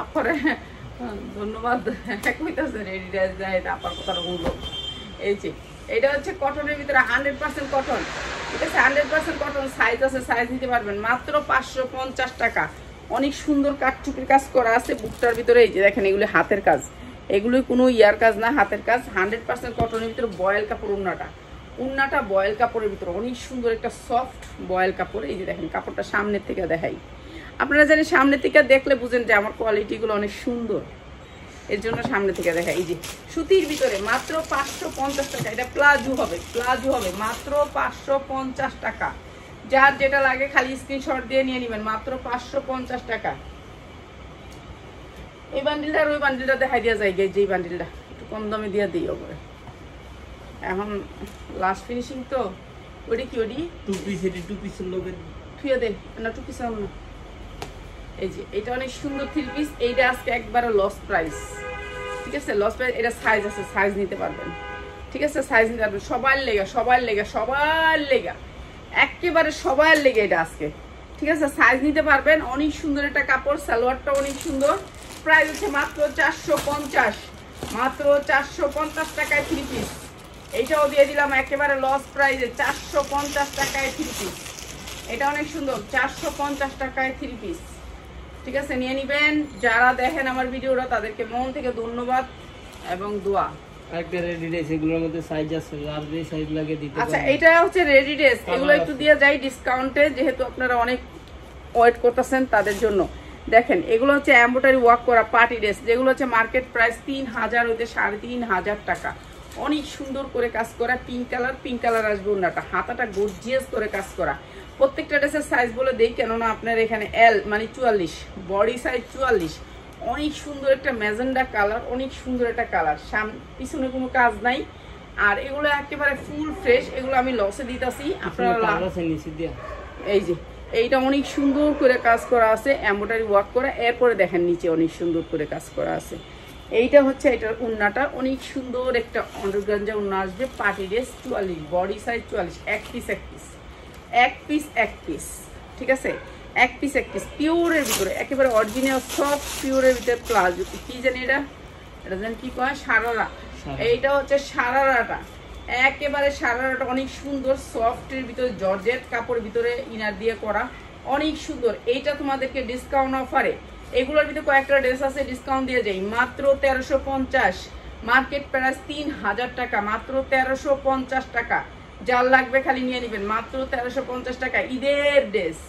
আপারে ধন্যবাদ কইতাছে রেডি ড্রেস দেয়, আপার কথাটা বললো। এই যে এটা হচ্ছে কটনের ভিতরে 100% কটন, ঠিক আছে, 100% কটন। সাইজ আছে, সাইজ নিতে পারবেন, মাত্র 550 টাকা। অনেক সুন্দর কাঠচুপির কাজ করা আছে বুকটার ভিতরে। এই যে দেখেন, এগুলো হাতের কাজ, এগুলো কোনো ইয়ার কাজ না, হাতের কাজ। 100% কটনের ভিতরে বয়েল কাপড়, উন্নাটা বয়েল কাপড়ের ভিতরে, অনেক সুন্দর একটা সফট বয়েল কাপড়। এই যে দেখেন কাপড়টা সামনের থেকে দেখাই, আপনারা জানেন সামনের থেকে দেখলে বুঝেন যে আমার কোয়ালিটিগুলো অনেক সুন্দর, এর জন্য সামনে থেকে দেখাই। এই যে সুতির ভিতরে মাত্র 550 টাকা। এটা প্লাজো হবে, মাত্র 550 টাকা। যার যেটা লাগে খালি স্ক্রিনশট দিয়ে নিয়ে নেবেন, মাত্র 550 টাকা। এই বান্ডিলটা আর ওই বান্ডিলটা দেখাই দেওয়া যায়, যে বান্ডিলটা একটু কম দামে দিয়ে দিই ওপরে। এখন লাস্ট ফিনিশিং তো, ওটি কি ওটি 2 পিস, এটি 2 পিসের লোকের থুয়ে দেন না, 2 পিস না। এই যে এটা অনেক সুন্দর 3 পিস, এইটা আজকে একবারে লস প্রাইস, ঠিক আছে, লস প্রাইস। এটা সাইজ আছে, সাইজ নিতে পারবেন, ঠিক আছে, সাইজ নিতে পারবেন। সবার লেগা একেবারে সবার লেগে এটা আজকে, ঠিক আছে, সাইজ নিতে পারবেন। অনেক সুন্দর একটা কাপড়, সালোয়ারটা অনেক সুন্দর। প্রাইস হচ্ছে মাত্র 450, মাত্র 450 টাকায় 3 পিস। এইটাও দিয়ে দিলাম একেবারে লস প্রাইসে 450 টাকায় 3 পিস। এটা অনেক সুন্দর, 450 টাকায় 3 পিস। ঠিক আছে, নিয়ে নিবেন। যারা দেখেন আমার ভিডিওটা তাদেরকে মন থেকে ধন্যবাদ এবং দোয়া। একটা রেডি ড্রেস, এগুলোর মধ্যে সাইজ আছে, আর যে সাইজ লাগে দিতে পারেন। আচ্ছা, এটা হচ্ছে রেডি ড্রেস, এগুলো একটু দিয়ে যাই ডিসকাউন্টে, যেহেতু আপনারা অনেক ওয়েট করতেছেন তাদের জন্য। দেখেন, এগুলো হচ্ছে এমব্রয়ডারি ওয়ার্ক করা পার্টি ড্রেস, যেগুলো হচ্ছে মার্কেট প্রাইস 3000 হইতে 3500 টাকা। অনেক সুন্দর করে কাজ করা, পিঙ্ক কালার আসবে ওনাটা, হাতাটা গর্জিয়াস করে কাজ করা। প্রত্যেকটা ড্রেসের সাইজ বলে দেই, কেননা আপনার এখানে এল মানে 44, বডি সাইজ 44। অনেক সুন্দর একটা ম্যাজেন্ডা কালার, অনেক সুন্দর একটা কালার, পিছনে কোনো কাজ নাই। আর এগুলো একেবারে ফুল ফ্রেশ, এগুলো আমি লসে দিতেছি আপনারা। এই যে এইটা অনেক সুন্দর করে কাজ করা আছে, এমব্রয়ডারি ওয়ার্ক করা। এরপরে দেখেন নিচে অনেক সুন্দর করে কাজ করা আছে। এইটা হচ্ছে এটার উন্নাটা, অনেক সুন্দর একটা অর্গানজা উন্না আসবে, পার্টি ড্রেস 44, বডি সাইজ 44, এক পিস। ঠিক আছে, এক পিস পিওরের ভিতরে, একেবারে অরিজিনাল সফট পিওরের ভিতরে প্লাজো। কি জানি এটা জানি কি কয়, সারারা। এইটা হচ্ছে সারারাটা, একেবারে সারারাটা অনেক সুন্দর, সফটের ভিতরে জর্জেট কাপড়ের ভিতরে ইনার দিয়ে করা, অনেক সুন্দর। এইটা তোমাদেরকে ডিসকাউন্ট অফারে, এগুলোর ভিতরে কয়েকটা ড্রেস আছে, ডিসকাউন্ট দিয়ে যাই মাত্র 1350। মার্কেট প্রাইস 3000 টাকা, মাত্র 1350 টাকা। যার লাগবে খালি নিয়ে নেবেন, মাত্র 1350 টাকা। ঈদের ড্রেস,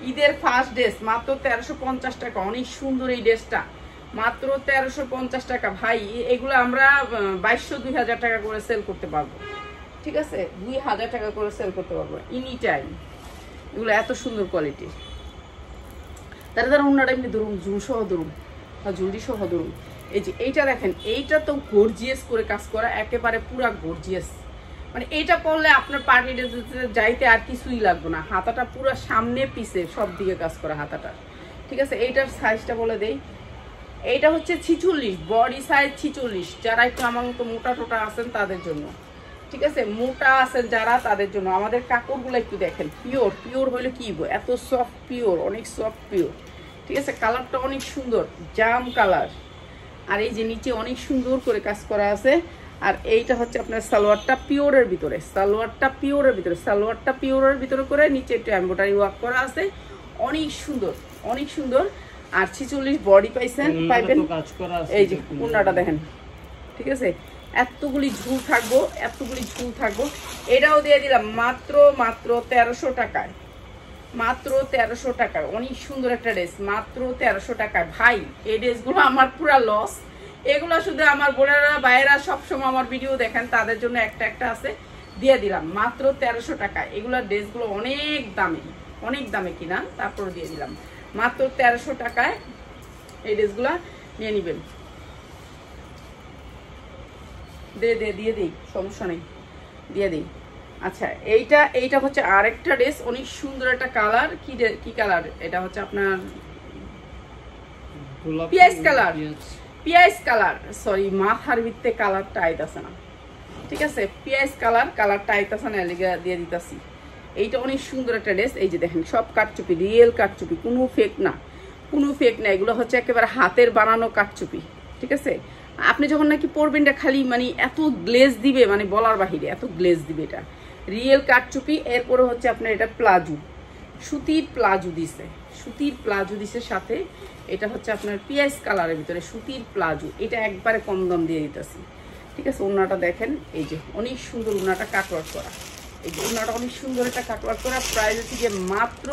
ঈদের ফার্স্ট ড্রেস, মাত্র 1350 টাকা। অনেক সুন্দর এই ড্রেসটা, মাত্র 1350 টাকা। ভাই এগুলো আমরা 2200-2000 টাকা করে সেল করতে পারবো। ঠিক আছে, 2000 টাকা করে সেল করতে পারবো এনি টাইম। এগুলো এত সুন্দর কোয়ালিটির। তারা অন্যটা এমনি ধরুন, ঝুল সহ ধরুন বা ঝুলডি সহ ধরুন। এই যে এইটা দেখেন, এইটা তো গর্জিয়াস করে কাজ করা, একেবারে পুরা গর্জিয়াস। মানে এইটা পরলে আপনার পার্টি যাইতে আর কিছুই লাগবে না। হাতাটা পুরো সামনে পিছে সব দিকে কাজ করা হাতাটা। ঠিক আছে, এইটার সাইজটা বলে দেই, এইটা হচ্ছে 46, বডি সাইজ 46। যারা একটু আমার মতো মোটা টোটা আছেন তাদের জন্য। ঠিক আছে, মোটা আছেন যারা তাদের জন্য। আমাদের কাপড়গুলো একটু দেখেন, পিওর হইলে কি এত সফট পিওর, অনেক সফট পিওর। ঠিক আছে, কালারটা অনেক সুন্দর, জাম কালার। আর এই যে নিচে অনেক সুন্দর করে কাজ করা আছে। আর এইটা হচ্ছে আপনার সালোয়ারটা পিওরের ভিতরে, সালোয়ারটা পিওরের ভিতরে করে নিচে একটু এমব্রয়ডারি ওয়ার্ক করা আছে, অনেক সুন্দর। আর 46 বডি পাইবেন। এই যে ওন্নাটা দেখেন। ঠিক আছে, এতগুলি ঝুল থাকবো। এটাও দিয়ে দিলাম মাত্র 1300 টাকায়, মাত্র 1300 টাকায়। অনেক সুন্দর একটা ড্রেস, মাত্র 1300 টাকায়। ভাই এই ড্রেসগুলো আমার পুরা লস। এগুলো শুধু আমার বোনেরা ভাইয়েরা সবসময় আমার ভিডিও দেখেন, তাদের জন্য একটা আছে, দিয়ে দিলাম মাত্র 1300 টাকায়। এগুলোর ড্রেসগুলো অনেক দামে কিনা, তারপর দিয়ে দিলাম মাত্র 1300 টাকায়। এই ড্রেসগুলো নিয়ে নিবেন। দিয়ে দিই, সমস্যা নেই, দিয়ে দিই। আচ্ছা, এইটা হচ্ছে আরেকটা ড্রেস, অনেক সুন্দর একটা কালার। কি কালার এটা? হচ্ছে আপনার পিয়াজ কালার, সরি মাথার ভিত্তে কালারটা আইতাছে না। ঠিক আছে, পিয়াজ কালারটা আইতাছে না, এলিগা দিয়ে দিতাছি। এইটা অনেক সুন্দর একটা ড্রেস। এই যে দেখেন, সব কাটচুপি, রিয়েল কাটচুপি, কোনো ফেক না। এগুলো হচ্ছে একেবারে হাতের বানানো কাটচুপি। ঠিক আছে, আপনি যখন নাকি পরবেন এটা খালি মানে এত গ্লেজ দিবে, মানে বলার বাহিরে এত গ্লেজ দিবে। এটা রিয়েল কাটচুপি। এরপরে হচ্ছে আপনার এটা প্লাজো, সুতির প্লাজো দিছে সাথে। এটা হচ্ছে আপনার পিয়াজ কালারের ভিতরে সুতির প্লাজো। এটা একবারে কম দাম দিয়ে দিতেছি। ঠিক আছে, ওড়নাটা দেখেন, এই যে অনেক সুন্দর ওড়নাটা কাটওয়ার্ক করা। এই যে ওড়নাটা অনেক সুন্দর একটা কাটওয়ার্ক করা। প্রাইস হচ্ছে যে মাত্র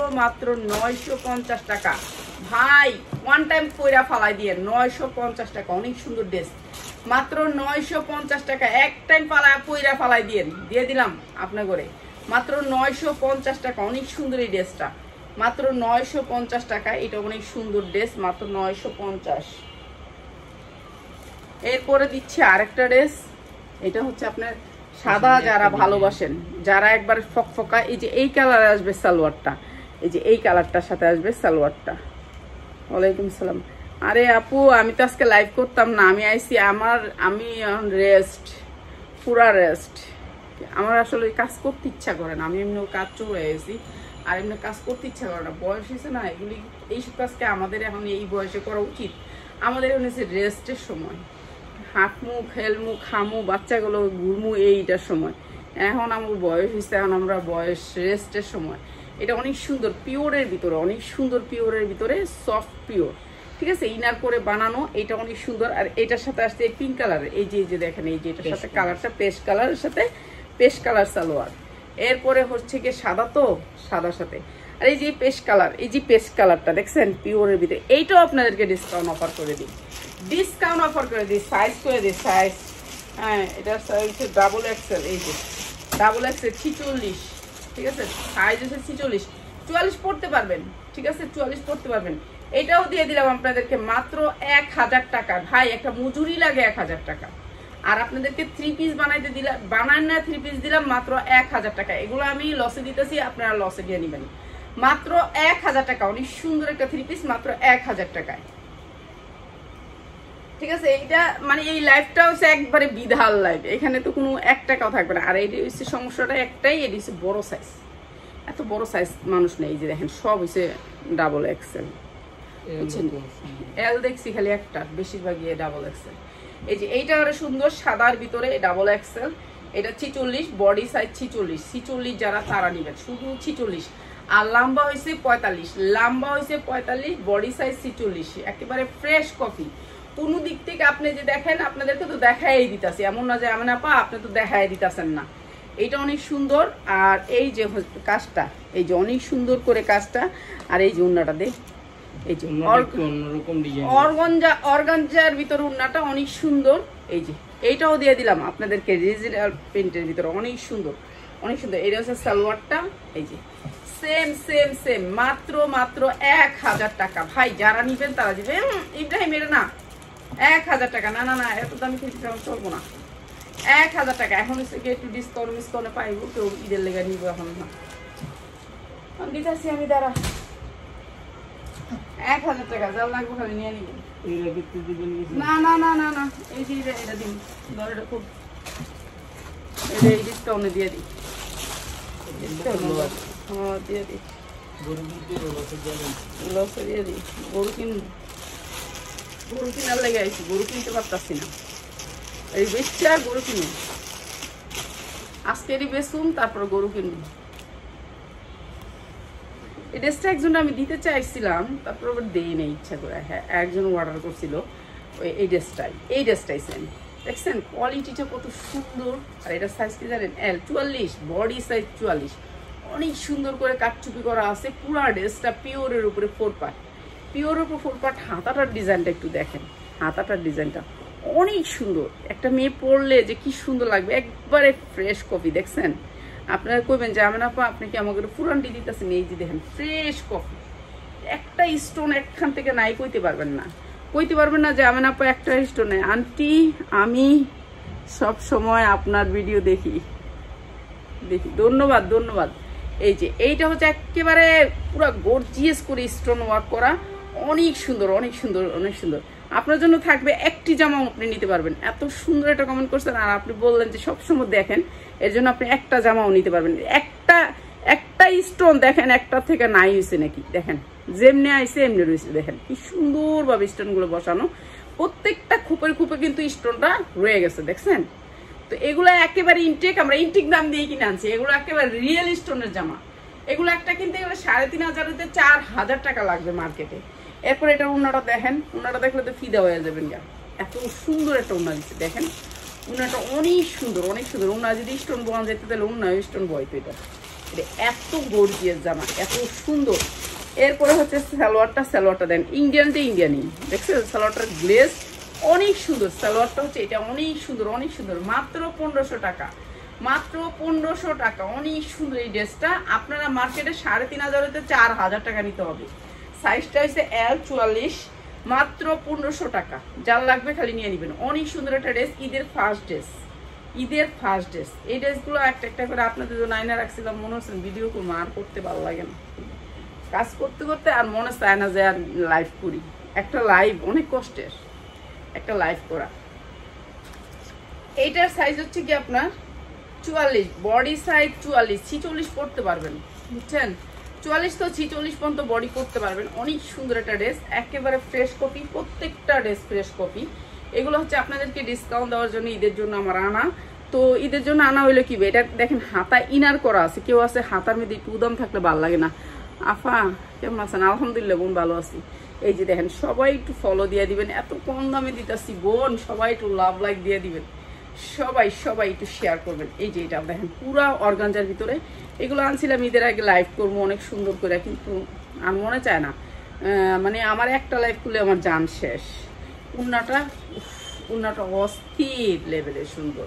950 টাকা। ভাই ওয়ান টাইম কইরা ফালাই দিয়ে 950 টাকা। অনেক সুন্দর ড্রেস, মাত্র 950 টাকা। এক টাইম কইরা ফালাই দিয়ে দিলাম আপনার ঘরে, মাত্র 950 টাকা। অনেক সুন্দর এই ড্রেসটা, মাত্র 950 টাকা। এটা অনেক সুন্দর ড্রেস, মাত্র 950। এরপরে দিচ্ছি আরেকটা ড্রেস। এটা হচ্ছে আপনার সাদা, যারা ভালোবাসেন, যারা একবার ফকফকা। এই যে এই কালারে আসবে সালোয়ারটা, এই যে এই কালারটার সাথে আসবে সালোয়ারটা। ওয়ালাইকুম সালাম। আরে আপু, আমি তো আজকে লাইভ করতাম না, আমি আইছি। আমি রেস্ট, পুরা রেস্ট। আমার আসলে কাজ করতে ইচ্ছা করে না, আমি এমনি কাজ চলে গেছি। আর এমনি কাজ করতে ইচ্ছা করে না, বয়স হয়েছে না, এগুলি এইসব কাজকে আমাদের এখন এই বয়সে করা উচিত। আমাদের এখন হচ্ছে রেস্টের সময়, হাঁটমু খেলমু খামু বাচ্চাগুলো ঘুরমু এইটার সময়। এখন আমার বয়স হয়েছে, এখন আমরা বয়স রেস্টের সময়। এটা অনেক সুন্দর পিওরের ভিতরে, অনেক সুন্দর পিওরের ভিতরে, সফট পিওর, ঠিক আছে, ইনার করে বানানো। এটা অনেক সুন্দর। আর এটার সাথে আসছে এই পিঙ্ক কালারের, এই যে দেখেন, এই যে এটার সাথে কালারটা পেস্ট কালারের সাথে পেস্ট কালার সালোয়ার। এরপরে হচ্ছে কি সাদা, তো সাদার সাথে আর এই যে পেস্ট কালার, এই যে পেস্ট কালারটা দেখছেন পিওরের ভিতরে, এইটাও আপনাদেরকে ডিসকাউন্ট অফার করে দিই, ডিসকাউন্ট অফার করে দিই, সাইজ করে দিই, সাইজ। হ্যাঁ, এটার সাইজ হচ্ছে ডাবল এক্সেল, এই যে ডাবল এক্সেল 46, ঠিক আছে, সাইজ হচ্ছে 46, 44 পড়তে পারবেন, ঠিক আছে, 44 পড়তে পারবেন। এটাও দিয়ে দিলাম আপনাদেরকে মাত্র 1000 টাকা। ভাই একটা মজুরি লাগে 1000 টাকা, আর আপনাদেরকে 3 পিস বানাইতে দিলাম, বানান না 3 পিস দিলাম মাত্র 1000 টাকা। এগুলো আমি লসে দিতেছি, আপনারা লসে দিয়ে নেবেন। মাত্র 1000 টাকা, অনেক সুন্দর একটা 3 পিস মাত্র 1000 টাকায়, ঠিক আছে। এইটা মানে এই লাইফটা হচ্ছে একবারে বিধাল লাইফ, এখানে তো কোনো 1 টাকাও থাকবে না। আর এই হচ্ছে সমস্যাটা একটাই, এটি হচ্ছে বড় সাইজ, এত বড় সাইজ মানুষ নেই। যে দেখেন সব হচ্ছে ডাবল এক্সেল, বুঝছেন, এল দেখছি খালি একটা, বেশিরভাগই ডাবল এক্সেল। এই যে এইটা আরো সুন্দর সাদার ভিতরে ডাবল এক্সেল, এটা 46, বডি সাইজ 46 যারা তারা নিবেন, শুধু 46। আর লম্বা হয়েছে 45, লম্বা হয়েছে 45, বডি সাইজ 46, একেবারে ফ্রেশ কফি। কোনো দিক থেকে আপনি যে দেখেন, আপনাদেরকে তো দেখাই দিতেছি, এমন না যে আমি না পা আপনি তো দেখাই দিতেছেন না। এইটা অনেক সুন্দর। আর এই যে কাজটা, এই যে অনেক সুন্দর করে কাজটা। আর এই যে উন্নাটা দেখ, এই যে অর্গানজার ভিতরে উন্নাটা অনেক সুন্দর। এই যে এইটাও দিয়ে দিলাম আপনাদেরকে রিজিনাল প্রিন্টের ভিতরে, অনেক সুন্দর, অনেক সুন্দর। এটা হচ্ছে সালোয়ারটা, এই যে সেম সেম সেম, মাত্র 1000 টাকা। ভাই যারা নিবেন তারা দিবেন। ইব্রাহিম এটা না 1000 টাকা, না না না, এত দামি কিন্তু চলবো না। 1000 টাকা। এখন হচ্ছে একটু ডিসকাউন্টে পাইবো, কেউ ঈদের লেগে নিবো এখন না, দিতেছি আমি, দাঁড়া। 1000 টাকা যা লাগবে খালি নিয়ে নিবেন। না না না না না, এই যে এটা দিন, এটা খুব এই ডিসকাউন্টে দিয়ে দিই, দিয়ে দিই, লসে দিয়ে দিই। গরু কিনার লেগে আইছি, গরু কিনতে পারতাছি না, এই বেচছে আর গরু কিনুন, আজকেরই বেচুন তারপর গরু কিনুন। এই ড্রেসটা একজন আমি দিতে চাইছিলাম, তারপর আবার দেই নেই ইচ্ছা করে। হ্যাঁ, একজন অর্ডার করছিল এই ড্রেসটাই সেম, দেখছেন কোয়ালিটিটা কত সুন্দর। আর এটা সাইজ কি জানেন, L 44, বডি সাইজ 44, অনেক সুন্দর করে কাটচুপি করা আছে। পুরা ড্রেসটা পিওরের উপরে 4 পার্ট, পিওরের উপর 4 পার্ট। হাতাটার ডিজাইনটা একটু দেখেন, হাতাটার ডিজাইনটা অনেক সুন্দর। একটা মেয়ে পরলে যে কি সুন্দর লাগবে, একবারে ফ্রেশ কফি। দেখছেন, আপনারা কইবেন যে আমি না পা আপনি কি আমাকে পুরানটি দিতেছেন, এই যে দেখেন ফ্রেশ কফি, একটা স্টোন একখান থেকে নাই কইতে পারবেন না, যে আমি না পা একটা স্টোন নেই। আন্টি আমি সব সময় আপনার ভিডিও দেখি। ধন্যবাদ ধন্যবাদ। এই যে এইটা হচ্ছে একেবারে পুরো গর্জিয়াস করে স্টোন ওয়ার্ক করা, অনেক সুন্দর অনেক সুন্দর অনেক সুন্দর। আপনার জন্য থাকবে একটি জামাও আপনি নিতে পারবেন। এত সুন্দর একটা কমেন্ট করছেন, আর আপনি বললেন যে সবসময় দেখেন, এর জন্য আপনি একটা জামাও নিতে পারবেন। একটা স্টোন দেখেন, একটা থেকে নাই হয়েছে নাকি, দেখেন যেমনি আইসে এমনি রয়েছে, দেখেন কি সুন্দরভাবে স্টোনগুলো বসানো, প্রত্যেকটা খুপে কিন্তু স্টোনটা রয়ে গেছে, দেখছেন। তো এগুলো একেবারে ইনটেক, আমরা ইনটেক দাম দিয়ে কিনে আনছি, এগুলো একেবারে রিয়েল স্টোনের জামা। এগুলো একটা কিনতে গেলে 3500 4000 টাকা লাগবে মার্কেটে। এরপর এটা উন্নাটা দেখেন, উন্নাটা দেখলে তো ফিদা হয়ে যাবেন গা, এত সুন্দর একটা উন্না দিচ্ছে। দেখেন উন্নাটা অনেক সুন্দর অনেক সুন্দর। উন্না যদি স্টোন বোনা যেতে তাহলে উন্না স্টোন বয়তো, এটা এত গর্জিয়াস জামা, এত সুন্দর। এরপরে হচ্ছে সালোয়ারটা দেন ইন্ডিয়ানই, দেখছেন সালোয়ারটার গ্লেজ অনেক সুন্দর। সালোয়ারটা হচ্ছে এটা অনেক সুন্দর অনেক সুন্দর, মাত্র 1500 টাকা, মাত্র 1500 টাকা। অনেক সুন্দর এই ড্রেসটা। আপনারা মার্কেটে 3500 4000 টাকা নিতে হবে। সাইজটা হচ্ছে L 44, মাত্র 1500 টাকা। যার লাগবে খালি নিয়ে নেবেন। অনেক সুন্দর একটা ড্রেস, ঈদের ফার্স্ট ড্রেস। এই ড্রেসগুলো একটা করে আপনাদের জন্য আয়না রাখছিলাম, মনে হচ্ছে ভিডিও করবো, আর করতে ভালো লাগে না, কাজ করতে করতে আর মনে চায় না যে আর লাইভ করি। একটা লাইভ অনেক কষ্টের, একটা লাইভ করা। এইটার সাইজ হচ্ছে কি আপনার 44, বডি সাইজ 44, 46 পড়তে পারবেন, বুঝছেন। 44 তো 46 পর্যন্ত বডি করতে পারবেন। অনেক সুন্দর একটা ড্রেস, একেবারে ফ্রেশ কপি, প্রত্যেকটা ড্রেস ফ্রেশ কপি। এগুলো হচ্ছে আপনাদেরকে ডিসকাউন্ট দেওয়ার জন্য, ঈদের জন্য আমার আনা। তো ঈদের জন্য আনা হইলো কি, এটা দেখেন হাতা ইনার করা আছে। কেউ আছে হাতার মধ্যে একটু উদাম থাকলে ভালো লাগে না। আফা কেমন আছেন? আলহামদুলিল্লাহ বোন, ভালো আছি। এই যে দেখেন, সবাই একটু ফলো দিয়ে দিবেন, এত কম দামে দিতেছি বোন, সবাই একটু লাভ লাইক দিয়ে দিবেন, সবাই সবাই একটু শেয়ার করবেন। এই যে এটা দেখেন পুরা অর্গানজার ভিতরে, এগুলো আনছিলাম ঈদের আগে লাইভ করবো অনেক সুন্দর করে, কিন্তু আর মনে চায় না, মানে আমার একটা লাইভ করলে আমার জান শেষ। উন্নাটা অস্থির লেভেলের সুন্দর,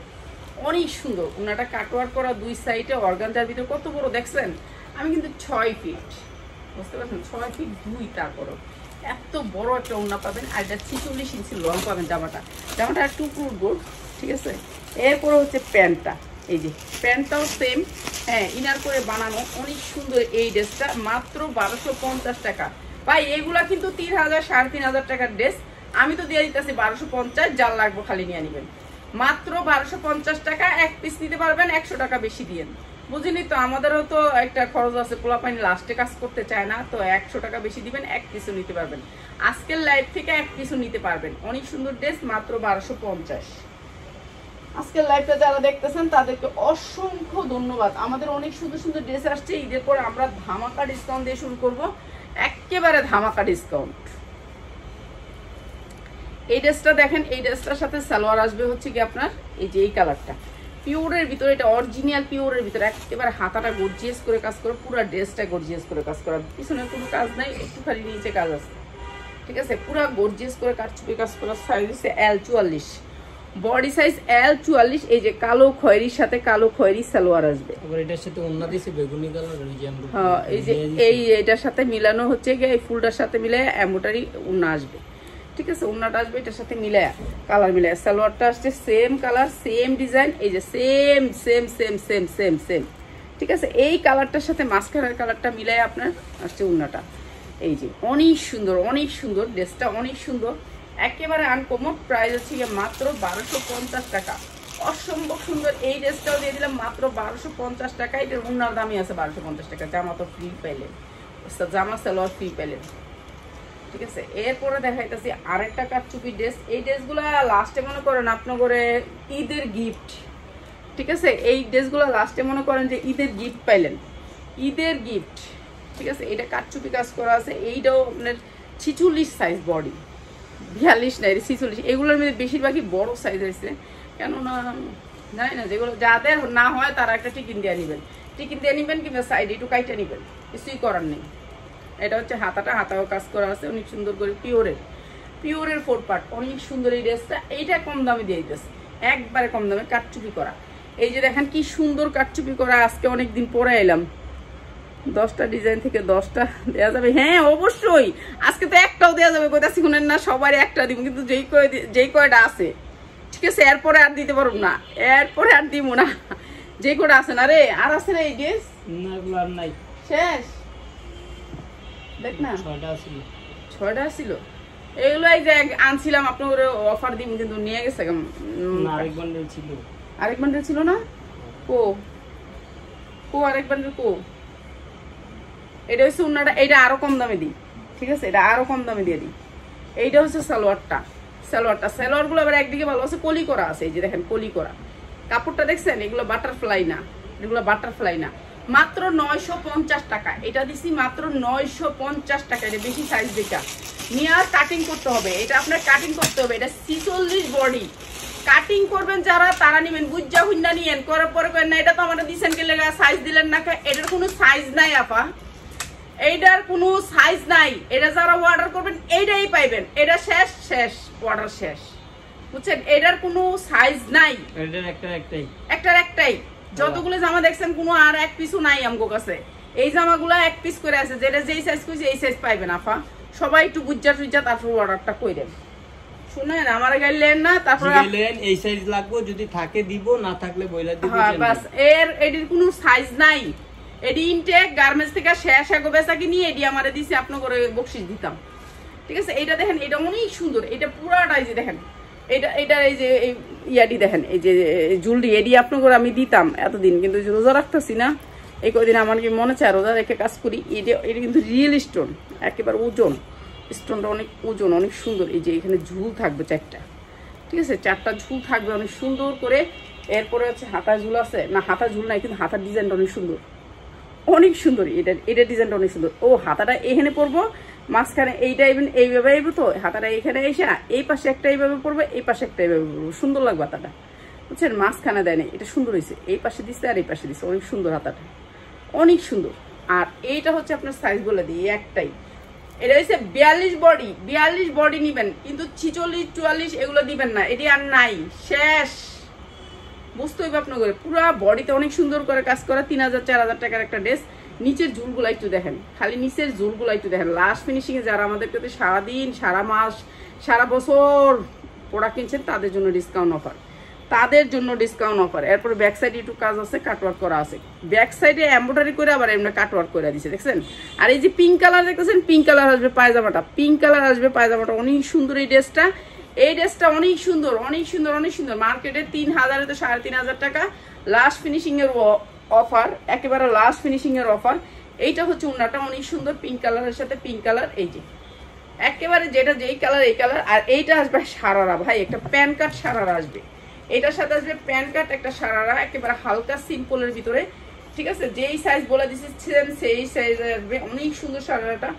অনেক সুন্দর উন্নাটা, কাটওয়ার করা দুই সাইডে অর্গানজার ভিতরে, কত বড় দেখছেন। আমি কিন্তু 6 ফিট, বুঝতে পারছেন, 6 ফিট 2, তারপরও এত বড় একটা উন্না পাবেন। আর এটা 46 ইঞ্চি লং পাবেন। জামাটা টুকরো গোল, ঠিক আছে। এরপরে হচ্ছে প্যান্টটা, এই যে প্যান্টটাও সেম, হ্যাঁ ইনার করে বানানো, অনেক সুন্দর। এই ড্রেসটা মাত্র 1250 টাকা। ভাই এগুলা কিন্তু 3000 3500 টাকার ড্রেস, আমি তো দিয়ে দিতেছি 1250, যার লাগবে খালি নিয়ে নিবেন। মাত্র 1250 টাকা, এক পিস নিতে পারবেন, 100 টাকা বেশি দিয়ে। বুঝিনি তো, আমাদেরও তো একটা খরচ আছে, পোলাপাইন লাস্টে কাজ করতে চায় না, তো 100 টাকা বেশি দিবেন, এক পিসও নিতে পারবেন। আজকের লাইভ থেকে এক পিসও নিতে পারবেন। অনেক সুন্দর ড্রেস, মাত্র 1250। আজকের লাইভটা যারা দেখতেছেন তাদেরকে অসংখ্য ধন্যবাদ। আমাদের অনেক সুন্দর সুন্দর ড্রেস আসছে, ঈদের পর আমরা ধামাকা ডিসকাউন্ট দিয়ে শুরু করব, একেবারে ধামাকা ডিসকাউন্ট। এই ড্রেসটা দেখেন, এই ড্রেসটার সাথে সালোয়ার আসবে হচ্ছে কি আপনার এই যে এই কালারটা, পিওরের ভিতরে, এটা অরিজিনাল পিওরের ভিতরে, একেবারে হাতাটা গর্জিয়াস করে কাজ করে, পুরো ড্রেসটা গর্জিয়াস করে কাজ করা, পিছনে কোনো কাজ নাই, একটু খালি নিচে কাজ আছে, ঠিক আছে। পুরো গর্জিয়াস করে কাটচুপি কাজ করা। সাইজ হচ্ছে L44, বডি সাইজ L44। এই যে কালো খয়েরির সাথে কালো খয়েরি সালোয়ার আসবে, এটার সাথে ওন্না দিয়েছে বেগুনি কালার। হ্যাঁ এই যে এটার সাথে মিলানো হচ্ছে গিয়ে, এই ফুলটার সাথে মিলে এমব্রয়ডারি ওন্না আসবে, ঠিক আছে। ওন্নাটা আসবে এটার সাথে মিলায়া, কালার মিলায়া। সালোয়ারটা আসছে সেম কালার, সেম ডিজাইন, এই যে same same same same same same, ঠিক আছে। এই কালারটার সাথে মাঝখানের কালারটা মিলায় আপনার আসছে ওন্নাটা। এই যে অনেক সুন্দর, অনেক সুন্দর ড্রেসটা, অনেক সুন্দর, একেবারে আনকমন। প্রাইস হচ্ছে মাত্র 1250 টাকা, অসম্ভব সুন্দর। এই ড্রেসটাও দিয়ে দিলাম মাত্র 1250 টাকা। এটার ওন্নার দামই আছে 1250 টাকা। জামা তো ফ্রি পাইলেন, জামা সালোয়ার ফ্রি পাইলেন, ঠিক আছে। এরপরে দেখাইতেছি আরেকটা কাটচুপি ড্রেস। এই ড্রেসগুলো লাস্টে মনে করেন আপনার করে ঈদের গিফট, ঠিক আছে। এই ড্রেসগুলো লাস্টে মনে করেন যে ঈদের গিফট পাইলেন, ঈদের গিফট, ঠিক আছে। এটা কাটচুপি কাজ করা আছে। এইটাও আপনার 46 সাইজ বডি, 42 নাই 46। এগুলোর মধ্যে বেশিরভাগই বড় সাইজ হয়েছে, কেননা জানি না, যেগুলো যাদের না হয় তারা একটা টিকিন দিয়ে নেবেন, কিংবা সাইড একটু কাইটা নেবেন, কিছুই করার নেই। এটা হচ্ছে হাতাও কাজ করা আছে অনেক সুন্দর করে, পিওরের 4 পার্ট, অনেক সুন্দর এই ড্রেসটা। এইটা কম দামে দিয়ে দিতেছে, একবারে কম দামে, কাটচুপি করা। এই যে দেখেন কি সুন্দর কাটচুপি করা, আজকে অনেকদিন পরে এলাম। 10টা ডিজাইন থেকে 10টা দেওয়া যাবে, হ্যাঁ অবশ্যই। আজকে তো একটাও দেওয়া যাবে, কোথায় শুনেন না, সবারই একটা দিব, কিন্তু যেই কয়টা আছে, ঠিক আছে। এরপরে আর দিতে পারবো না, এরপরে আর দিব না, যেই কয়টা আছে না রে, আর আছে রে এই ড্রেস নাই, শেষ। দেখ না 6টা ছিল, এগুলো এই যে আনছিলাম আপনার অফার দিন, কিন্তু নিয়ে গেছে। আরেক বান্ডেল ছিল না, কো আরেক বান্ডেল কো। এটা হচ্ছে উন্নাটা, এটা আরো কম দামে দিই, ঠিক আছে, এটা আরো কম দামে দিয়ে দিই। এইটা হচ্ছে সালোয়ার গুলো আবার একদিকে ভালো আছে, কলি করা আছে। এই যে দেখেন কলি করা কাপড়টা দেখছেন, এগুলো বাটারফ্লাই না, মাত্র 950 টাকা। এটা দিছি মাত্র 950 টাকা। এটা বেশি সাইজ দেখা নিয়ে আর কাটিং করতে হবে, এটা আপনার কাটিং করতে হবে। এটা 46 বডি, কাটিং করবেন যারা তারা নিবেন, বুঝা হুন্ডা নিয়েন, করার পরে করেন না এটা তো আমাদের দিছেন কে লেগা সাইজ দিলেন না। এটার কোনো সাইজ নাই আপা, এইটার কোনো সাইজ নাই। এটা যারা অর্ডার করবেন এইটাই পাইবেন, এটা শেষ অর্ডার শেষ, বুঝছেন। এটার কোনো সাইজ নাই, একটার একটাই। যতগুলো জামা দেখছেন কোনো আর এক পিসও নাই আমগো কাছে। এই জামাগুলো এক পিস করে আছে, যেটা যেই সাইজ কইছে এই সাইজ পাইবেন আপা। সবাই একটু বুঝা তারপর অর্ডারটা কইরেন, শুনেন আমার গাইলেন না, তারপর এই সাইজ লাগবে, যদি থাকে দিব, না থাকলে বইলা দিব। হ্যাঁ বাস, এটির কোনো সাইজ নাই। এডি ইনটেক গার্মেন্টস থেকে শেষ আগে বেচা কিনি, এডি আমারে দিছি আপনি করে বকশিশ দিতাম, ঠিক আছে। এইটা দেখেন, এটা অনেক সুন্দর, এটা পুরাটাই যে দেখেন, এটা এই যে ইয়াডি দেখেন, এই যে জুলরি, এডি আপনি করে আমি দিতাম এতদিন, কিন্তু রোজা রাখতেছি না, এই কদিন আমার কি মনে চায় রোজা রেখে কাজ করি। এটা কিন্তু রিয়েল স্টোন, একেবারে ওজন, স্টোনটা অনেক ওজন, অনেক সুন্দর। এই যে এখানে ঝুল থাকবে 4টা, ঠিক আছে, 4টা ঝুল থাকবে অনেক সুন্দর করে। এরপরে হচ্ছে হাতা ঝুল আছে না, হাতা ঝুল নাই, কিন্তু হাতার ডিজাইনটা অনেক সুন্দর, অনেক সুন্দর। এটা ডিজাইনটা অনেক সুন্দর। ও হাতাটা এখানে পরবো, মাঝখানে এইটা এইভাবে আইব, তো হাতাটা এখানে এসে এই পাশে একটা এইভাবে পরবে, এই পাশে একটা এইভাবে পরবো, সুন্দর লাগবে হাতাটা, বুঝছেন? মাঝখানে দেয় না, এটা সুন্দর হয়েছে। এই পাশে দিচ্ছে আর এই পাশে দিচ্ছে, অনেক সুন্দর হাতাটা, অনেক সুন্দর। আর এইটা হচ্ছে আপনার সাইজ বলে দিই, একটাই, এটা হচ্ছে 42 বডি, 42 বডি নিবেন, কিন্তু 46 44 এগুলো দিবেন না, এটি আর নাই, শেষ। বুঝতে হইবে আপনার করে পুরো বডিতে অনেক সুন্দর করে কাজ করা, 3000 4000 টাকার একটা ড্রেস। নিচের ঝুলগুলো একটু দেখেন, খালি নিচের ঝুলগুলো একটু দেখেন। লাস্ট ফিনিশিং এ যারা আমাদের কাছে সারাদিন, সারা মাস, সারা বছর প্রোডাক্ট কিনছেন তাদের জন্য ডিসকাউন্ট অফার, তাদের জন্য ডিসকাউন্ট অফার। এরপর ব্যাক সাইডে একটু কাজ আছে, কাটওয়ার্ক করা আছে, ব্যাক সাইডে এমব্রয়ডারি করে আবার এমনি কাটওয়ার্ক করে দিচ্ছে, দেখছেন? আর এই যে পিঙ্ক কালার দেখতেছেন, পিঙ্ক কালার আসবে পায়জামাটা, পিঙ্ক কালার আসবে পায়জামাটা, অনেক সুন্দর এই ড্রেসটা। এই ড্রেসটা অনেক সুন্দর, অনেক সুন্দর, অনেক সুন্দর। মার্কেটে 3000 তো 3500 টাকা, লাস্ট ফিনিশিং এর অফার, একেবারে লাস্ট ফিনিশিং এর অফার। এইটা হচ্ছে ওনাটা অনেক সুন্দর, পিঙ্ক কালারের সাথে পিঙ্ক কালার, এই যে একেবারে যেটা যেই কালার এই কালার। আর এইটা আসবে সারারা, ভাই একটা প্যান কাট সারারা আসবে, এটার সাথে আসবে প্যান কাট একটা সারারা, একেবারে হালকা সিম্পলের ভিতরে, ঠিক আছে? যেই সাইজ বলে দিচ্ছেন সেই সাইজ আসবে, অনেক সুন্দর সারারাটা।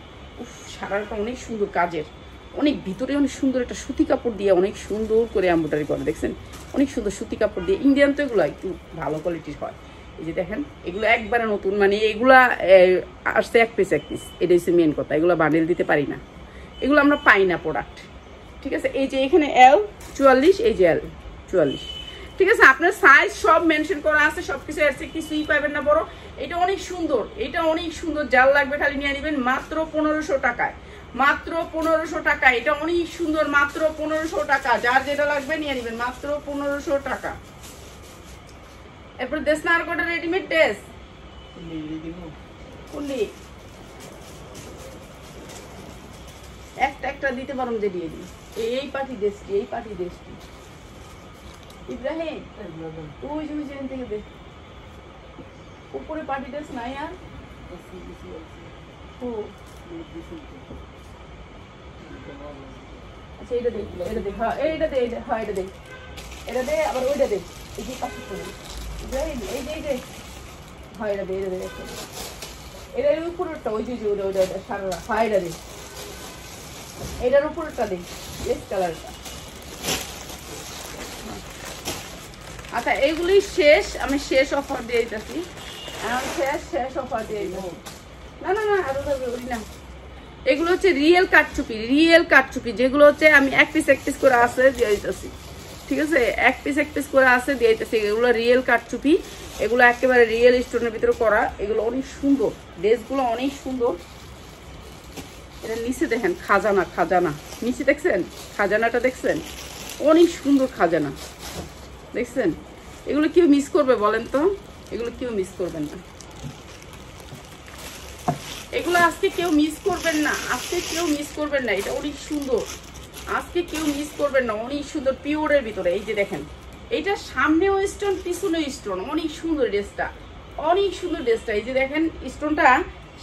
উফ, সারারাটা অনেক সুন্দর কাজের, অনেক ভিতরে অনেক সুন্দর একটা সুতি কাপড় দিয়ে অনেক সুন্দর করে এমব্রয়ডারি করে, দেখছেন? অনেক সুন্দর সুতি কাপড় দিয়ে, ইন্ডিয়ান তো এগুলো একটু ভালো কোয়ালিটির হয়। এই যে দেখেন, এগুলো একবারে নতুন, মানে এগুলা আসছে এক পিস, এটা হচ্ছে মেন কথা। এগুলো বান্ডেল দিতে পারি না, এগুলো আমরা পাই না প্রোডাক্ট, ঠিক আছে? এই যে এখানে L 44, এই যে L 44, ঠিক আছে? আপনার সাইজ সব মেনশন করা আছে, সবকিছু এসে কিছুই পাবেন না বড়। এটা অনেক সুন্দর, এটা অনেক সুন্দর, যার লাগবে খালি নিয়ে নেবেন মাত্র 1500 টাকায়, মাত্র 1500 টাকা। এটা অনেক সুন্দর, মাত্র 1500 টাকা, যার যেটা লাগবে নিয়ে নেবেন মাত্র 1500 টাকা। এরপর দেশ না আর কোটা রেডিমেড ড্রেস কোনলি একটা একটা দিতে পারুন, যে দিয়ে দিই। এই পার্টি ড্রেসটি, এই পার্টি ড্রেসটি ইব্রাহিম, ওই যে থেকে দে, উপরে পার্টি ড্রেস নাই আর। ও আচ্ছা, এটা দেখ, এটা দেখ, হ্যাঁ এইটা দে, হ্যাঁ এটা দেখ, এটা দে, আবার ওইটা দেখ, এই যে পাশে করে এই যে হয়, এটা দে, এটা দে, এটার উপরেরটা, ওই যে ওইটা সারা, হ্যাঁ এটা দে, এটার উপরেরটা দে, লেস কালারটা। আচ্ছা, এইগুলি শেষ, আমি শেষ অফার দিয়ে দিতেছি, শেষ অফার দিয়ে দিতেছি। না না না, আরো ওই না, এগুলো হচ্ছে রিয়েল কাটচুপি, রিয়েল কাটচুপি, যেগুলো হচ্ছে আমি এক পিস করে আছে দিয়ে দিতেছি, ঠিক আছে? এক পিস করে আছে দিয়ে দিতেছি, এগুলো রিয়েল কাটচুপি, এগুলো একেবারে রিয়েল স্টোনের ভিতরে করা, এগুলো অনেক সুন্দর, ড্রেসগুলো অনেক সুন্দর। এটা নিচে দেখেন, খাজানা, খাজানা নিচে দেখছেন, খাজানাটা দেখছেন, অনেক সুন্দর খাজানা, দেখছেন? এগুলো কেউ মিস করবে বলেন তো? এগুলো কেউ মিস করবেন না, এগুলো আজকে কেউ মিস করবেন না, আজকে কেউ মিস করবেন না। এটা অনেক সুন্দর, আজকে কেউ মিস করবেন না, অনেক সুন্দর পিওরের ভিতরে। এই যে দেখেন, এইটা সামনেও স্টোন, পিছনেও স্টোন, অনেক সুন্দর ড্রেসটা, অনেক সুন্দর ড্রেসটা। এই যে দেখেন, স্টোনটা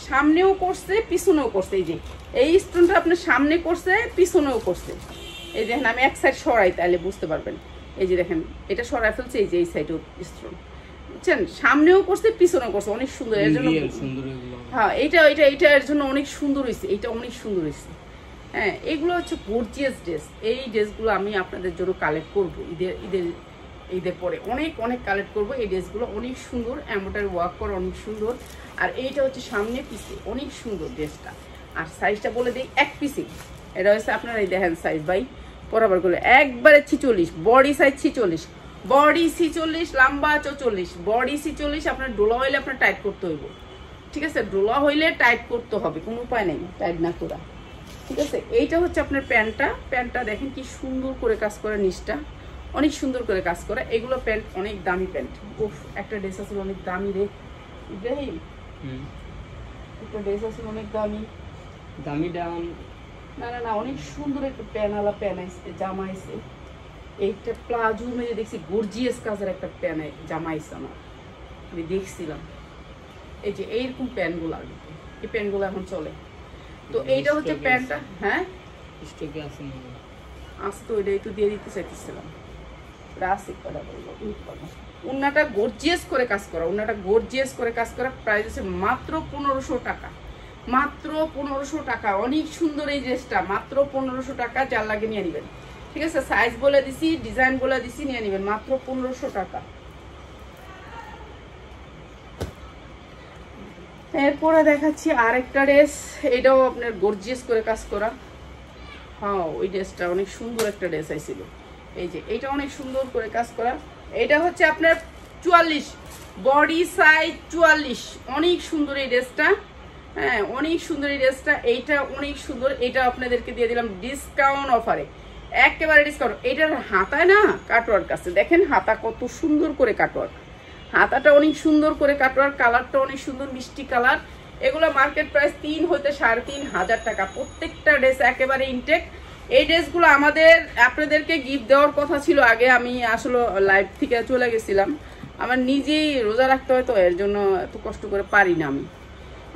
সামনেও করছে, পিছনেও করছে। এই যে এই স্টোনটা আপনার সামনে করছে, পিছনেও করছে। এই দেখেন, আমি এক সাইড সরাই তাহলে বুঝতে পারবেন। এই যে দেখেন, এটা সরাই ফেলছে, এই যে এই সাইডেও স্টোন, বুঝছেন? সামনেও করছে, পিছনেও করছে, অনেক সুন্দর। এর জন্য হ্যাঁ, এইটা এর জন্য অনেক সুন্দর হয়েছে, এইটা অনেক সুন্দর হয়েছে। হ্যাঁ, এগুলো হচ্ছে গর্জিয়াস ড্রেস। এই ড্রেসগুলো আমি আপনাদের জন্য কালেক্ট করবো ঈদের পরে, অনেক কালেক্ট করবো। এই ড্রেসগুলো অনেক সুন্দর, এমব্রয়ডারি ওয়ার্ক করা অনেক সুন্দর। আর এইটা হচ্ছে সামনে পিছে, অনেক সুন্দর ড্রেসটা। আর সাইজটা বলে দিই, এক পিসে এটা হচ্ছে আপনারা এই দেখেন সাইজ, ভাই বরাবর করলে একবারে 46, বডি সাইজ 46, বডি 46, লম্বা 44, বডি 46। আপনার ডোলা হইলে আপনার টাইট করতে হইব, ঠিক আছে? ডোলা হইলে টাইট করতে হবে, কোনো উপায় নেই টাইট না করা, ঠিক আছে? এইটা হচ্ছে আপনার প্যান্টটা দেখেন কি সুন্দর করে কাজ করে, নিচটা অনেক সুন্দর করে কাজ করে। এগুলো প্যান্ট অনেক দামি প্যান্ট। উফ, একটা ড্রেস আছে অনেক দামি রে ইব্রাহিম, একটা ড্রেস আছে অনেক দামি, দামি ডাউন, না না না, অনেক সুন্দর একটা প্যানালা প্যান আইছে, জামা আইছে। এইটা প্লাজো মেরে দেখছি, গর্জিয়াস কাজের একটা প্যান জামা আইছে আমার, আমি দেখছিলাম, এই যে এইরকম প্যান্টগুলো আসবে, এই প্যান্টগুলো এখন চলে। তো এইটা হচ্ছে প্যান্টটা। হ্যাঁ স্টকে আছে না? আজকে তো ওইটাই তো দিয়ে দিতে চাইতেছিলাম। উন্নাটা গর্জিয়াস করে কাজ করা, উন্নাটা গর্জিয়াস করে কাজ করা। প্রাইস আছে মাত্র 1500 টাকা, মাত্র 1500 টাকা। অনেক সুন্দর এই ড্রেসটা, মাত্র 1500 টাকা। যার লাগে নিয়ে নেবেন, ঠিক আছে? সাইজ বলে দিছি, ডিজাইন বলে দিছি, নিয়ে নেবেন মাত্র 1500 টাকা। এরপরে দেখাচ্ছি আরেকটা ড্রেস, এটাও আপনার গর্জিয়াস করে কাজ করা। হ্যাঁ ওই ড্রেসটা অনেক সুন্দর একটা ড্রেস আইছিল। এই যে এইটা অনেক সুন্দর করে কাজ করা। এটা হচ্ছে আপনার 44, বডি সাইজ 44। অনেক সুন্দর এই ড্রেসটা, হ্যাঁ অনেক সুন্দর এই ড্রেসটা। এইটা অনেক সুন্দর, এটা আপনাদেরকে দিয়ে দিলাম ডিসকাউন্ট অফারে, একেবারে ডিসকাউন্ট। এটার হাতায় না কাটওয়ার্ক আছে, দেখেন হাতা কত সুন্দর করে কাটওয়ার্ক, হাতাটা অনেক সুন্দর করে কাটওয়ার্ক, কালারটা অনেক সুন্দর মিষ্টি কালার। এগুলো মার্কেট প্রাইস 3 হতে 3500 টাকা। প্রত্যেকটা ড্রেস একেবারে ইনটেক। এই ড্রেসগুলো আমাদের আপনাদেরকে গিফট দেওয়ার কথা ছিল আগে, আমি আসলে লাইভ থেকে চলে গেছিলাম। আমার নিজেই রোজা রাখতে হয়, তো এর জন্য এত কষ্ট করে পারি না আমি,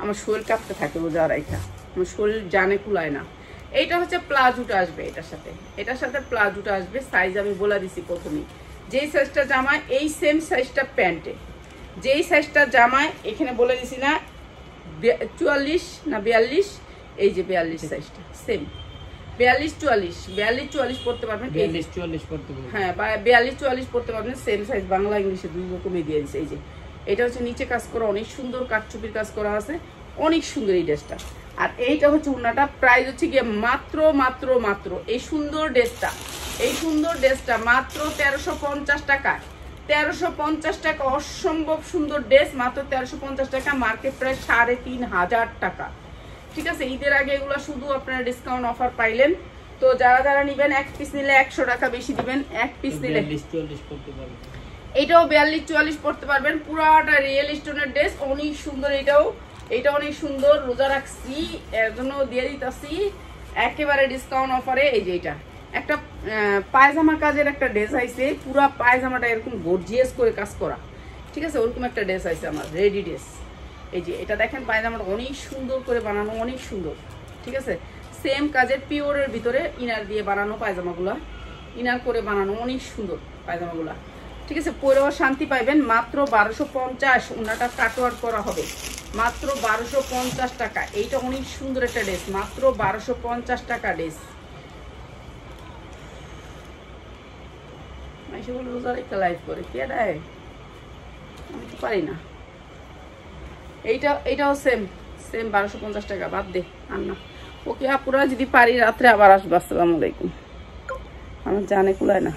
আমার শরীর কাঁপতে থাকে রোজা রাখা, আমার শরীর জানে কুলায় না। এইটা হচ্ছে প্লাজোটা আসবে এটার সাথে, এটার সাথে প্লাজোটা আসবে। সাইজ আমি বলে দিছি প্রথমেই, যেই সাইজটা জামায় এই সেম সাইজটা প্যান্টে, যেই সাইজটা জামায় এখানে বলে দিছি না 44 না 42, এই যে 42 সাইজটা সেম। 42-44 পড়তে পারবেন, 42-44 পড়তে পারবেন। হ্যাঁ 42-44 পড়তে পারবেন, সেম সাইজ, বাংলা ইংলিশে দুই রকমই দিয়ে দিচ্ছে। এই যে এটা হচ্ছে নিচে কাজ করা, অনেক সুন্দর কাঠচুপির কাজ করা আছে, অনেক সুন্দর এই ড্রেসটা। আর এইটা হচ্ছে উন্নাটা, প্রাইস হচ্ছে গিয়ে মাত্র মাত্র মাত্র এই সুন্দর ড্রেসটা, এই সুন্দর ড্রেসটা মাত্র 1350 টাকা। 1350 টাকা, অসম্ভব সুন্দর ড্রেস, মাত্র 1350 টাকা। মার্কেট প্রাইস 3500 টাকা, ঠিক আছে? ঈদের আগে এগুলো শুধু আপনারা ডিসকাউন্ট অফার পাইলেন। তো যারা যারা নিবেন, এক পিস নিলে 100 টাকা বেশি দিবেন, এক পিস নিলে 42-44 পড়তে পারবেন। এটাও 42-44 পড়তে পারবেন। পুরাটা রিয়েল স্টোনের ড্রেস, অনেক সুন্দর। এইটা অনেক সুন্দর, রোজা রাখছি এর জন্য দিয়ে দিতেছি একেবারে ডিসকাউন্ট অফারে। এই যে এটা একটা পায়জামা কাজের একটা ড্রেস আইছে, পুরা পায়জামাটা এরকম গর্জিয়াস করে কাজ করা, ঠিক আছে? ওরকম একটা ড্রেস আইছে আমার, রেডি ড্রেস। এই যে এটা দেখেন পায়জামাটা অনেক সুন্দর করে বানানো, অনেক সুন্দর, ঠিক আছে? সেম কাজের পিওরের ভিতরে ইনার দিয়ে বানানো পায়জামাগুলা, ইনার করে বানানো, অনেক সুন্দর পায়জামাগুলা, ঠিক আছে? পরেও শান্তি পাইবেন। মাত্র 1250, ওনাটা কাটওয়ার্ক করা হবে, মাত্র 1250 টাকা। এইটা অনেক সুন্দর একটা ড্রেস, মাত্র 1250 টাকা ড্রেস। একটা লাইভ করে কে দেয়, আমি তো পারি না। এইটাও সেম 1250 টাকা। বাদ দে আর না। ওকে আপুরা, যদি পারি রাত্রে আবার আসবো। আসসালামু আলাইকুম। আমার জানে কুলায় না।